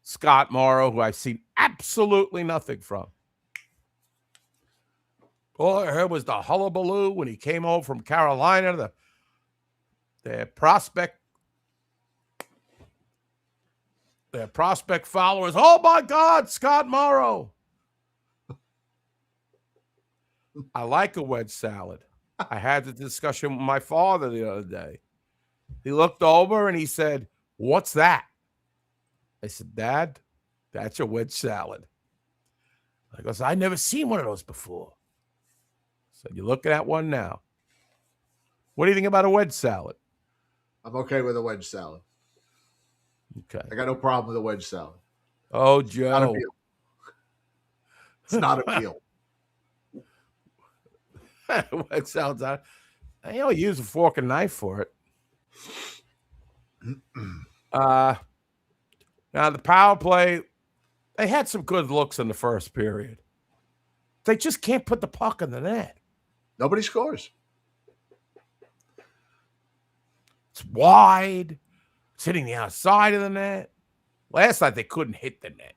Scott Morrow, who I've seen absolutely nothing from. All I heard was the hullabaloo when he came home from Carolina. Their prospect followers. Oh my God, Scott Morrow. I like a wedge salad. I had the discussion with my father the other day. He looked over and he said, "What's that?" I said, "Dad, that's a wedge salad." I goes, "I never seen one of those before." So you're looking at one now. What do you think about a wedge salad? I'm okay with a wedge salad. Okay. I got no problem with a wedge salad. Oh, Joe. It's not a meal. Wedge salad's out. I only use a fork and knife for it. Now the power play, they had some good looks in the first period. They just can't put the puck in the net. Nobody scores. It's wide. It's hitting the outside of the net. Last night they couldn't hit the net.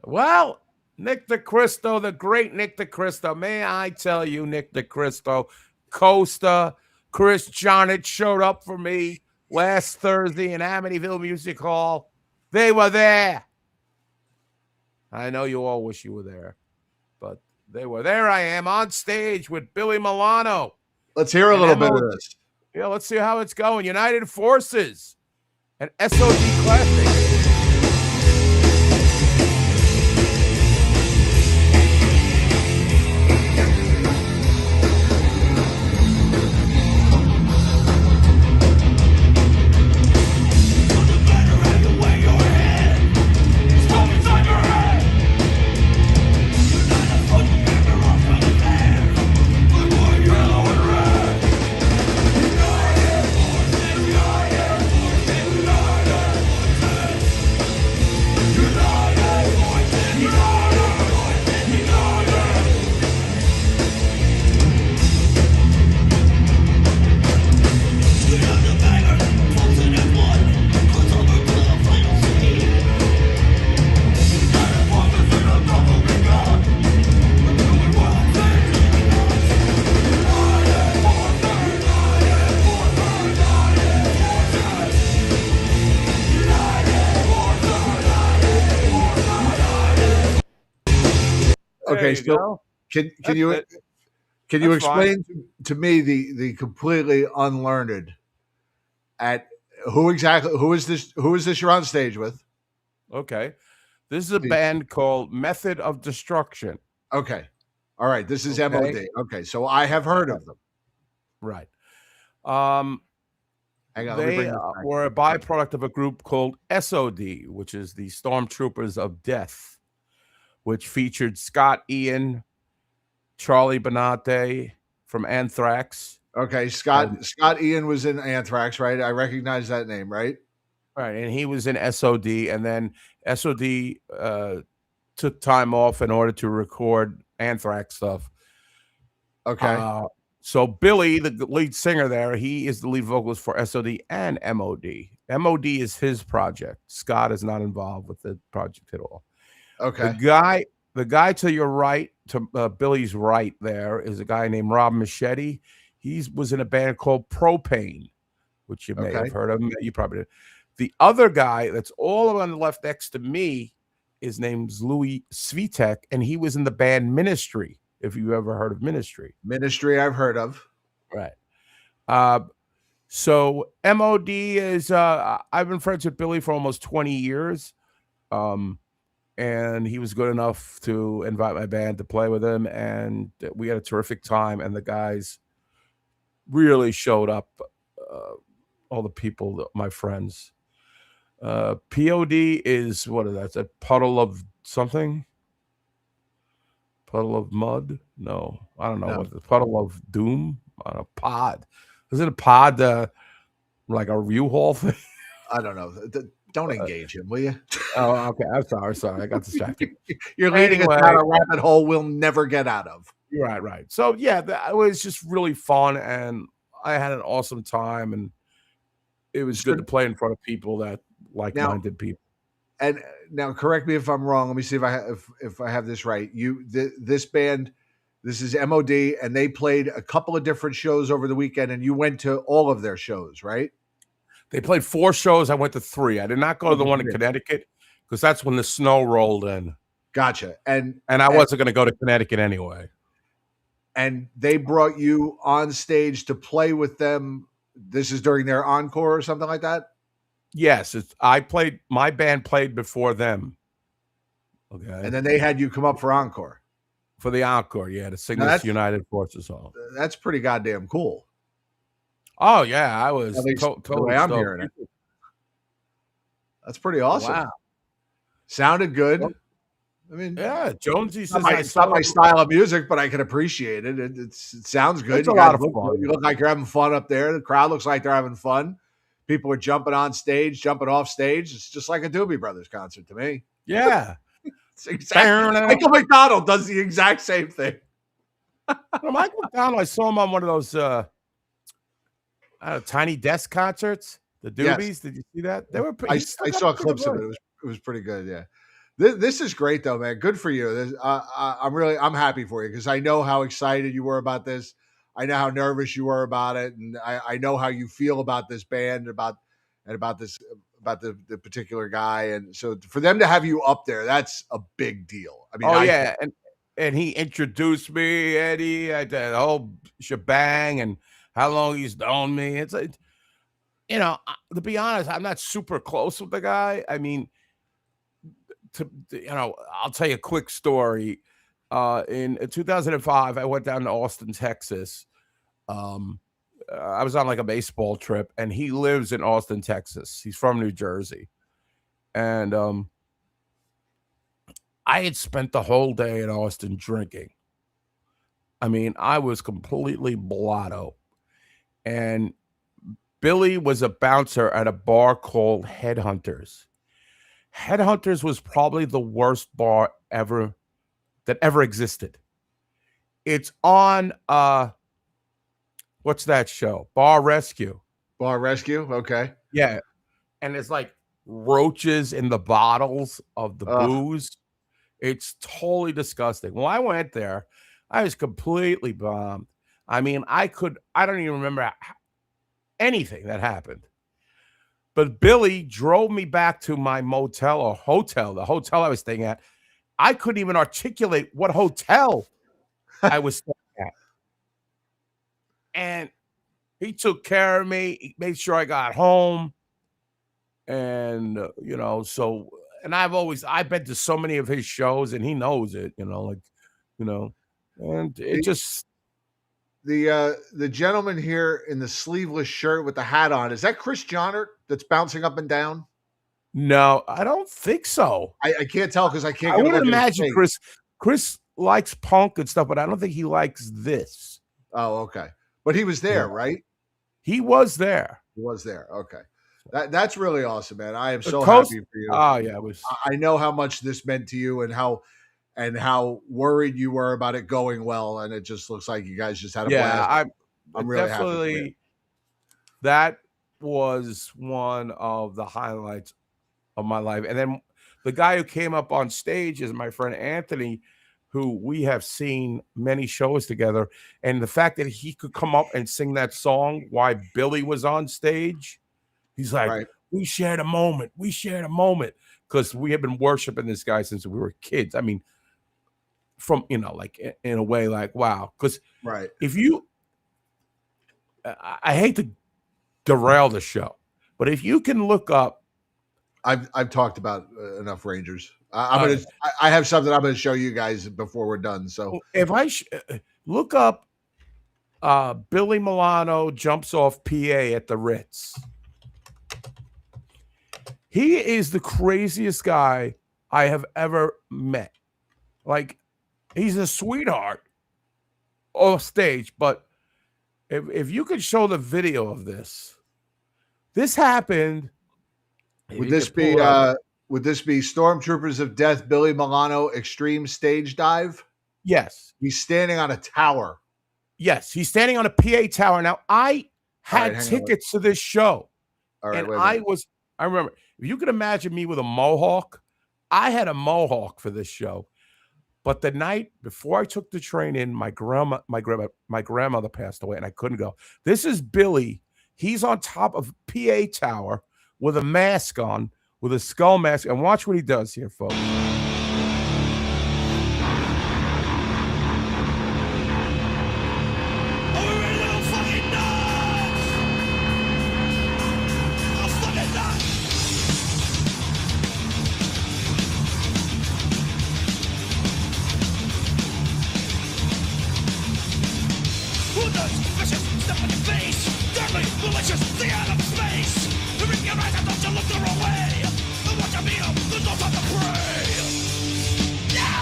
Well, Nick DeCristo, the great Nick DeCristo. May I tell you, Nick DeCristo, Costa, Chris Jonich showed up for me last Thursday in Amityville Music Hall. They were there. I know you all wish you were there, but they were there. I am on stage with Billy Milano. Let's hear a little bit of this. Yeah, let's see how it's going. United Forces and SOD Classic. Okay, so can you explain to me the completely unlearned at who is this you're on stage with? Okay. This is a band called Method of Destruction. Okay. All right. This is MOD. Okay. So I have heard of them. Right. Hang on, they were a byproduct of a group called SOD, which is the Stormtroopers of Death. which featured Scott Ian, Charlie Benante from Anthrax. Okay, And, Scott Ian was in Anthrax, right? I recognize that name, right? right, and he was in SOD, and then SOD took time off in order to record Anthrax stuff. Okay. So Billy, the lead singer there, he is the lead vocalist for SOD and MOD. MOD is his project. Scott is not involved with the project at all. Okay. The guy to your right, to Billy's right, there is a guy named Rob Machete. He was in a band called Propane, which you may have heard of. You probably did. The other guy that's all on the left next to me, his name's Louis Svitek, and he was in the band Ministry. If you ever heard of Ministry. Ministry, I've heard of. Right. So MOD is I've been friends with Billy for almost 20 years. And he was good enough to invite my band to play with him, and we had a terrific time, and the guys really showed up, all the people, my friends. POD is, what is that? It's a puddle of something? Puddle of mud? No, I don't know. No. What the puddle of doom on a pod. Is it a pod like a U-Haul thing? I don't know. Don't engage him, will you? Oh, okay. I'm sorry. I got distracted. You're leading us down a rabbit hole we'll never get out of. Right. So yeah, it was just really fun, and I had an awesome time, and it was good to play in front of people that like-minded people. And now, correct me if I'm wrong. Let me see if I have this right. This band, this is MOD, and they played a couple of different shows over the weekend, and you went to all of their shows, right? They played 4 shows. I went to 3. I did not go to the one in Connecticut because that's when the snow rolled in. Gotcha. And I wasn't going to go to Connecticut anyway. And they brought you on stage to play with them. This is during their encore or something like that? Yes. My band played before them. Okay. And then they had you come up for encore. For the encore, yeah, to sing this United Forces song. That's pretty goddamn cool. Oh, yeah. I was totally I'm hearing it. That's pretty awesome. Wow. Sounded good. I mean, yeah, Jonesy says it's not my style of music, but I can appreciate it. It sounds good. It's a lot of fun. You look like you're having fun up there. The crowd looks like they're having fun. People are jumping on stage, jumping off stage. It's just like a Doobie Brothers concert to me. Yeah. Michael McDonald does the exact same thing. Michael McDonald, I saw him on one of those Tiny Desk concerts, the Doobies. Yes. Did you see that? They were. I saw clips of it. It was pretty good. Yeah. This is great though, man. Good for you. I'm happy for you because I know how excited you were about this. I know how nervous you were about it, and I know how you feel about this band, about the particular guy. And so for them to have you up there, that's a big deal. I mean, and he introduced me, Eddie, the whole shebang, and how long he's known me. It's like, to be honest, I'm not super close with the guy. I mean, I'll tell you a quick story. In 2005, I went down to Austin, Texas. I was on like a baseball trip, and he lives in Austin, Texas. He's from New Jersey. And I had spent the whole day in Austin drinking. I mean, I was completely blotto. And Billy was a bouncer at a bar called Headhunters. Headhunters was probably the worst bar that ever existed. It's on what's that show? Bar Rescue. Bar Rescue, okay. Yeah. And it's like roaches in the bottles of the booze. It's totally disgusting. When I went there, I was completely bombed. I mean, I don't even remember anything that happened. But Billy drove me back to my motel or hotel, the hotel I was staying at. I couldn't even articulate what hotel I was staying at. And he took care of me. He made sure I got home. And, and I've been to so many of his shows, and he knows it, and it just. The gentleman here in the sleeveless shirt with the hat on, is that Chris Johnert that's bouncing up and down? No, I don't think so. I can't tell because I can't I get a wouldn't look at his imagine face. Chris likes punk and stuff, but I don't think he likes this. Oh, okay. But he was there, right? He was there. He was there. Okay. That's really awesome, man. I am The so coast. happy for you. Oh yeah, it was. I know how much this meant to you and how worried you were about it going well, and it just looks like you guys just had a blast. I'm really happy for you. That was one of the highlights of my life. And then the guy who came up on stage is my friend Anthony, who we have seen many shows together. And the fact that he could come up and sing that song while Billy was on stage, he's like, Right. we shared a moment. We shared a moment. Because we have been worshiping this guy since we were kids. I mean, from, like in a way, like, wow. Because Right. if you, I hate to derail the show, but if you can look up, I've talked about enough Rangers. I have something I'm gonna show you guys before we're done. So if I look up Billy Milano jumps off PA at the Ritz, he is the craziest guy I have ever met. Like, he's a sweetheart off stage, but if you could show the video of this happened. would this be Stormtroopers of Death, Billy Milano Extreme Stage Dive? Yes. He's standing on a tower. Yes, he's standing on a PA tower. Now, I had tickets to this show. All right, and I remember, if you could imagine me with a mohawk, I had a mohawk for this show. But the night before I took the train in, my grandmother passed away and I couldn't go. This is Billy. He's on top of PA tower with a mask on, with a skull mask. And watch what he does here, folks.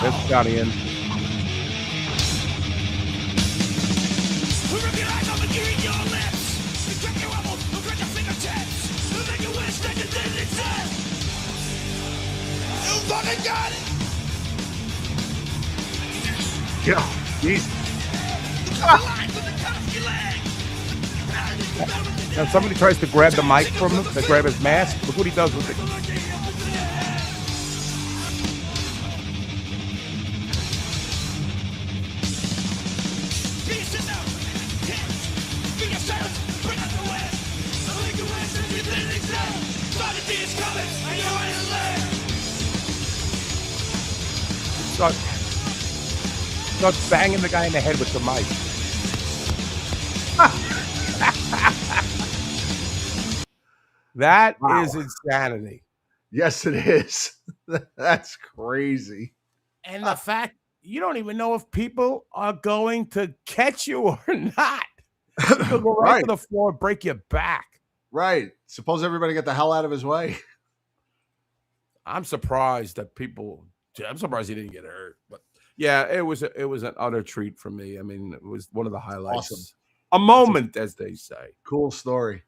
That's Johnny in. Yeah, he's Now somebody tries to grab the mic from him, to grab his mask. Look what he does with it. Starts banging the guy in the head with the mic. That is insanity. Yes, it is. That's crazy. And the fact you don't even know if people are going to catch you or not. You'll go right to the floor and break your back. Right. Suppose everybody get the hell out of his way. I'm surprised that I'm surprised he didn't get hurt. But yeah, it was an utter treat for me. I mean, it was one of the highlights. Awesome. A moment, as they say. Cool story.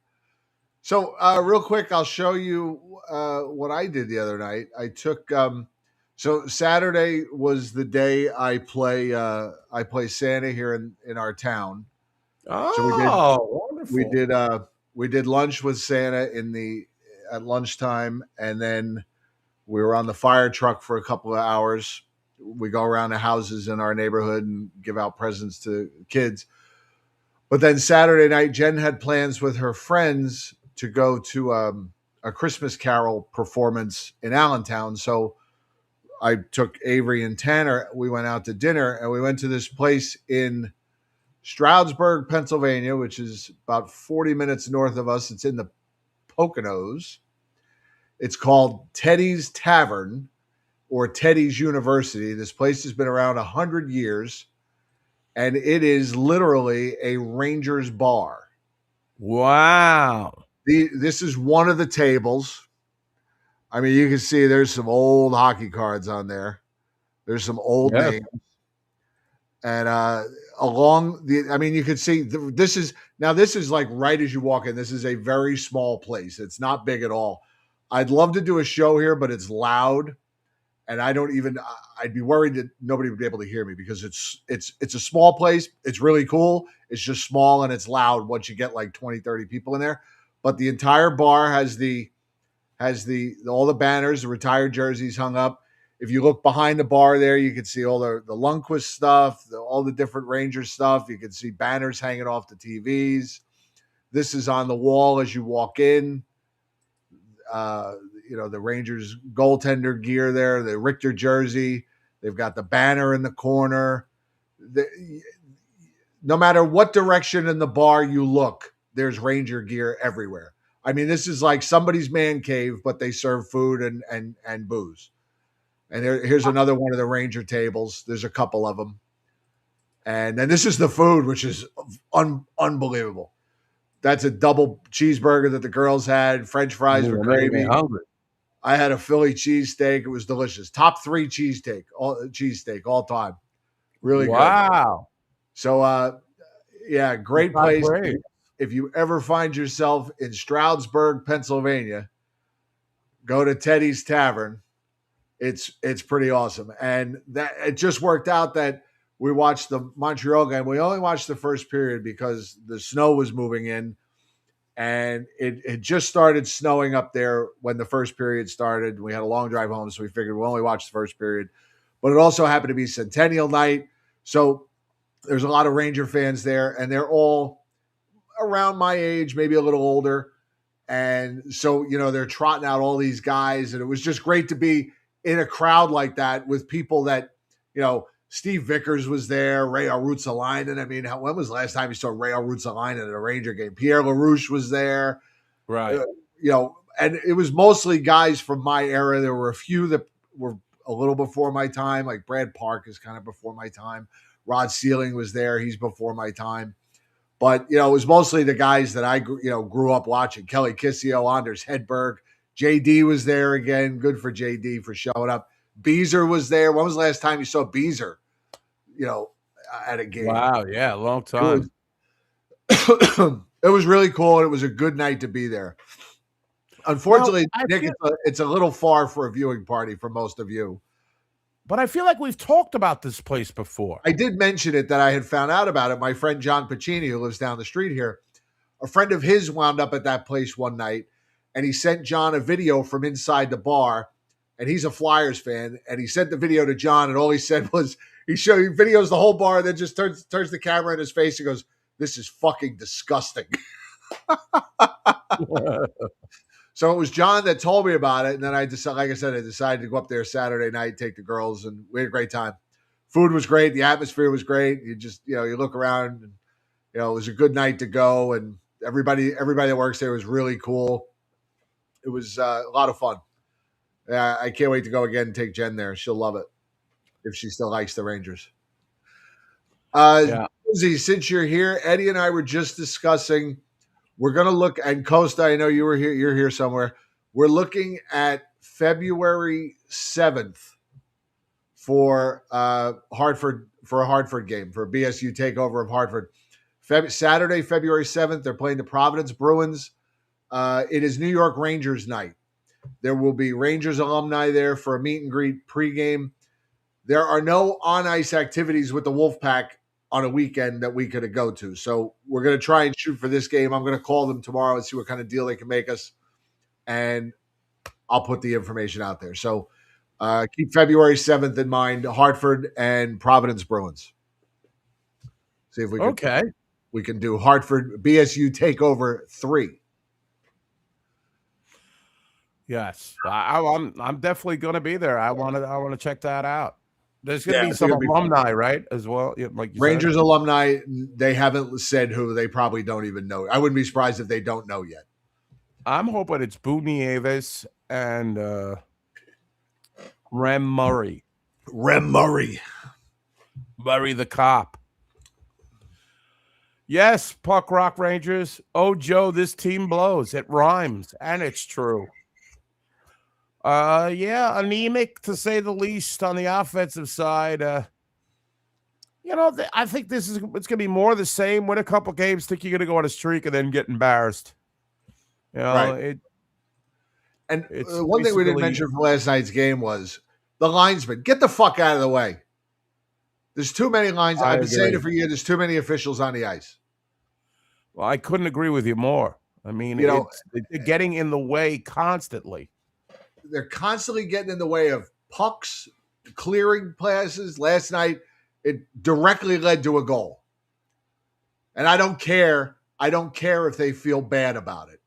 So real quick, I'll show you what I did the other night. I took so Saturday was the day I play Santa here in our town. Oh, wonderful. We did lunch with Santa at lunchtime, and then we were on the fire truck for a couple of hours. We go around the houses in our neighborhood and give out presents to kids. But then Saturday night, Jen had plans with her friends to go to a Christmas Carol performance in Allentown. So I took Avery and Tanner. We went out to dinner, and we went to this place in Stroudsburg, Pennsylvania, which is about 40 minutes north of us. It's in the Poconos. It's called Teddy's Tavern or Teddy's University. This place has been around 100 years, and it is literally a Rangers bar. Wow. This is one of the tables. I mean, you can see there's some old hockey cards on there. There's some old Yes. names. And along the, I mean, you can see this is like right as you walk in. This is a very small place. It's not big at all. I'd love to do a show here, but it's loud. And I'd be worried that nobody would be able to hear me because it's a small place. It's really cool. It's just small and it's loud once you get like 20, 30 people in there. But the entire bar has all the banners, the retired jerseys hung up. If you look behind the bar there, you can see all the Lundqvist stuff, all the different Rangers stuff. You can see banners hanging off the TVs. This is on the wall as you walk in. The Rangers goaltender gear there, the Richter jersey. They've got the banner in the corner. No matter what direction in the bar you look, there's Ranger gear everywhere. I mean, this is like somebody's man cave, but they serve food and booze. And here's another one of the Ranger tables. There's a couple of them. And then this is the food, which is unbelievable. That's a double cheeseburger that the girls had, French fries with gravy. Hungry. I had a Philly cheesesteak. It was delicious. Top 3 cheesesteak all time. Really good. Wow. So, great place. Great. If you ever find yourself in Stroudsburg, Pennsylvania, go to Teddy's Tavern. It's pretty awesome. And that it just worked out that we watched the Montreal game. We only watched the first period because the snow was moving in. And it just started snowing up there when the first period started. We had a long drive home, so we figured we'll only watch the first period. But it also happened to be Centennial night. So there's a lot of Ranger fans there, and they're all around my age, maybe a little older. And so, they're trotting out all these guys. And it was just great to be in a crowd like that with people that, Steve Vickers was there, Ray Ruotsalainen. I mean, when was the last time you saw Ray Ruotsalainen at a Ranger game? Pierre LaRouche was there. Right. And it was mostly guys from my era. There were a few that were a little before my time, like Brad Park is kind of before my time. Rod Sealing was there. He's before my time. But, it was mostly the guys that I, grew up watching. Kelly Kissio, Anders Hedberg. JD was there again. Good for JD for showing up. Beezer was there. When was the last time you saw Beezer, at a game? Wow, yeah, a long time. It was really cool, and it was a good night to be there. Unfortunately, Nick, it's a little far for a viewing party for most of you. But I feel like we've talked about this place before. I did mention it that I had found out about it. My friend John Pacini, who lives down the street here, a friend of his wound up at that place one night, and he sent John a video from inside the bar, and he's a Flyers fan, and he sent the video to John, and all he said was, he videos the whole bar, and then just turns the camera in his face and goes, "This is fucking disgusting." So it was John that told me about it, and then I decided to go up there Saturday night, take the girls, and we had a great time. Food was great, the atmosphere was great. You just, you look around, and it was a good night to go, and everybody that works there was really cool. It was a lot of fun. I can't wait to go again and take Jen there. She'll love it if she still likes the Rangers. Susie, since you're here, Eddie and I were just discussing. We're going to look, and Costa, I know you were here. You're here somewhere. We're looking at February 7th for Hartford, for a Hartford game, for a BSU takeover of Hartford. Saturday, February 7th, they're playing the Providence Bruins. It is New York Rangers night. There will be Rangers alumni there for a meet and greet pregame. There are no on-ice activities with the Wolfpack on a weekend that we could go to. So we're going to try and shoot for this game. I'm going to call them tomorrow and see what kind of deal they can make us. And I'll put the information out there. So keep February 7th in mind, Hartford and Providence Bruins. See if we can do Hartford BSU Takeover 3. Yes, I'm definitely going to be there. I want to check that out. There's going to be some alumni, right, as well. Like Rangers alumni. They haven't said who. They probably don't even know. I wouldn't be surprised if they don't know yet. I'm hoping it's Boo Nieves and Rem Murray. Murray the cop. Yes, Puck Rock Rangers. Oh, Joe, this team blows. It rhymes, and it's true. Yeah, anemic to say the least on the offensive side. I think it's going to be more of the same. Win a couple games, think you're going to go on a streak, and then get embarrassed. Right. And It's one thing we didn't basically- mention from last night's game was the linesman. Get the fuck out of the way. There's too many lines. I I've been saying agree. it for years. There's too many officials on the ice. Well, I couldn't agree with you more. I mean, they're getting in the way constantly. They're constantly getting in the way of pucks, clearing passes. Last night, it directly led to a goal. And I don't care. I don't care if they feel bad about it.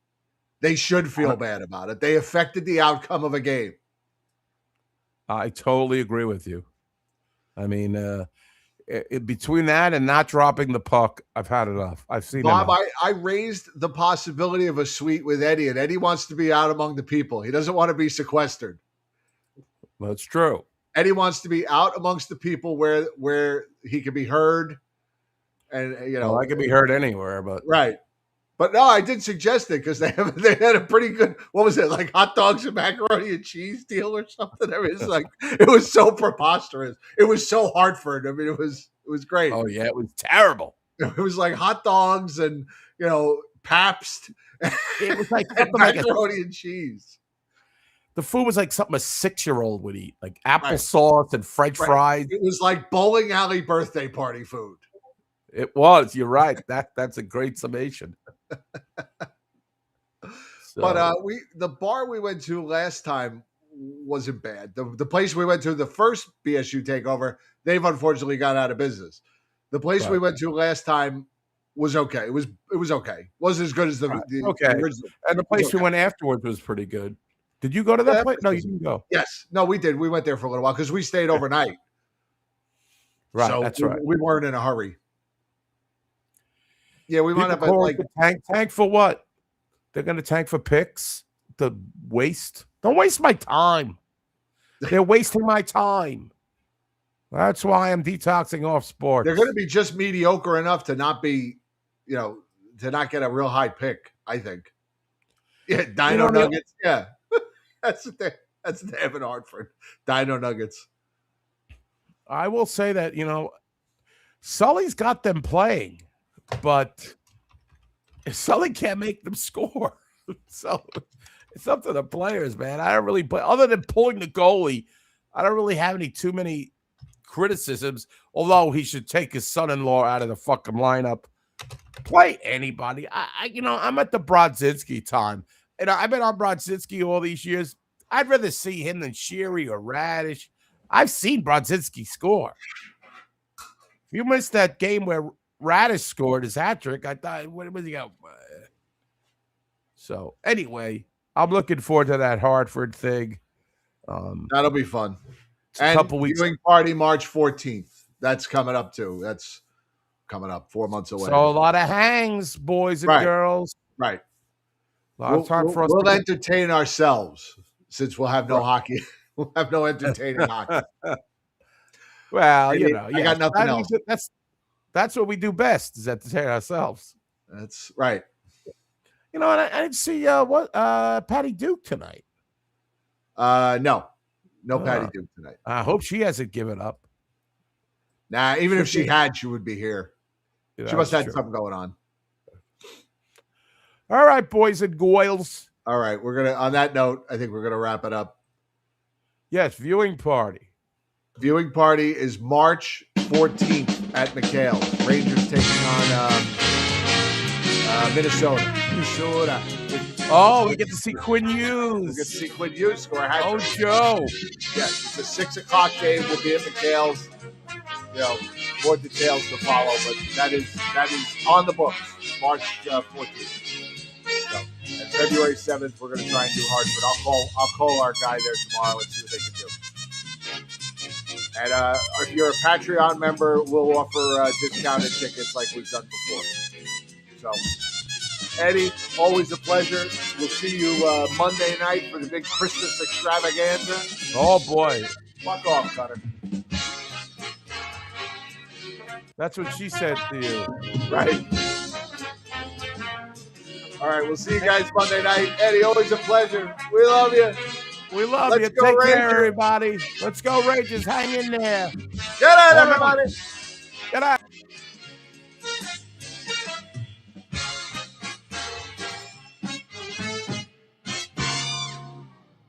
They should feel bad about it. They affected the outcome of a game. I totally agree with you. I mean, between that and not dropping the puck, I've had enough. I've seen Bob, enough. I raised the possibility of a suite with Eddie, and Eddie wants to be out among the people. He doesn't want to be sequestered. That's true. Eddie wants to be out amongst the people where he can be heard. And I can be heard anywhere, but right. But no, I did suggest it because they had a pretty good, what was it, like hot dogs and macaroni and cheese deal or something? I mean, it's like, it was so preposterous. It was so Hartford. I mean, it was great. Oh yeah, it was terrible. It was like hot dogs and, Pabst. It was like and something like macaroni and cheese. The food was like something a 6-year-old would eat, like applesauce and French fries. It was like bowling alley birthday party food. It was. You're right. That's a great summation. But the bar we went to last time wasn't bad. The place we went to the first BSU takeover, they've unfortunately got out of business. The place we went to last time was okay. It was okay. Wasn't as good as the original. And the place we went afterwards was pretty good. Did you go to that place? No, you didn't go. Yes. No, we did. We went there for a little while because we stayed overnight. Right. So that's right. We weren't in a hurry. Yeah, we wound up at like tank for what? They're going to tank for picks? The waste? Don't waste my time. They're wasting my time. That's why I'm detoxing off sports. They're going to be just mediocre enough to not be, to not get a real high pick, I think. Yeah, Dino Nuggets. Yeah. That's what they have in Hartford. Dino Nuggets. I will say that, Sully's got them playing, but Sully can't make them score. So it's up to the players, man. I don't really play other than pulling the goalie. I don't really have too many criticisms, although he should take his son-in-law out of the fucking lineup. Play anybody. I'm at the Brodzinski time. And I've been on Brodzinski all these years. I'd rather see him than Sherry or Radish. I've seen Brodzinski score. If you missed that game where Radish scored his hat trick, I thought, what was he got? So anyway, I'm looking forward to that Hartford thing. That'll be fun. A couple weeks. Viewing party March 14th. That's coming up too. That's coming up 4 months away. So a lot of hangs, boys and girls. Right. A lot of time for us. We'll entertain ourselves since we'll have no hockey. We'll have no entertaining hockey. Well, I got nothing else. That's what we do best is entertain ourselves. That's right. And I didn't see Patty Duke tonight. No Patty Duke tonight. I hope she hasn't given up. Nah, even if she had, she would be here. She must have had something going on. All right, boys and girls. All right, on that note, I think we're gonna wrap it up. Yes, viewing party. Viewing party is March 14th at McHale's. Rangers taking on Minnesota. Oh, we get to see Quinn Hughes. We get to see Quinn Hughes score a hat trick. Oh, Joe. Yes, it's a 6:00 game. We'll be at McHale's. More details to follow, but that is on the books. March 14th. So, and February 7th, we're going to try and do Hartford. I'll call our guy there tomorrow and see what they can do. And if you're a Patreon member, we'll offer discounted tickets like we've done before. So, Eddie, always a pleasure. We'll see you Monday night for the big Christmas extravaganza. Oh, boy. Fuck off, Cutter. That's what she said to you. Right. All right, we'll see you guys Monday night. Eddie, always a pleasure. We love you. We love Let's you. go, Take care, Rangers. everybody. Let's go, Rangers. Hang in there. Good night, Oh, no. everybody. Good night.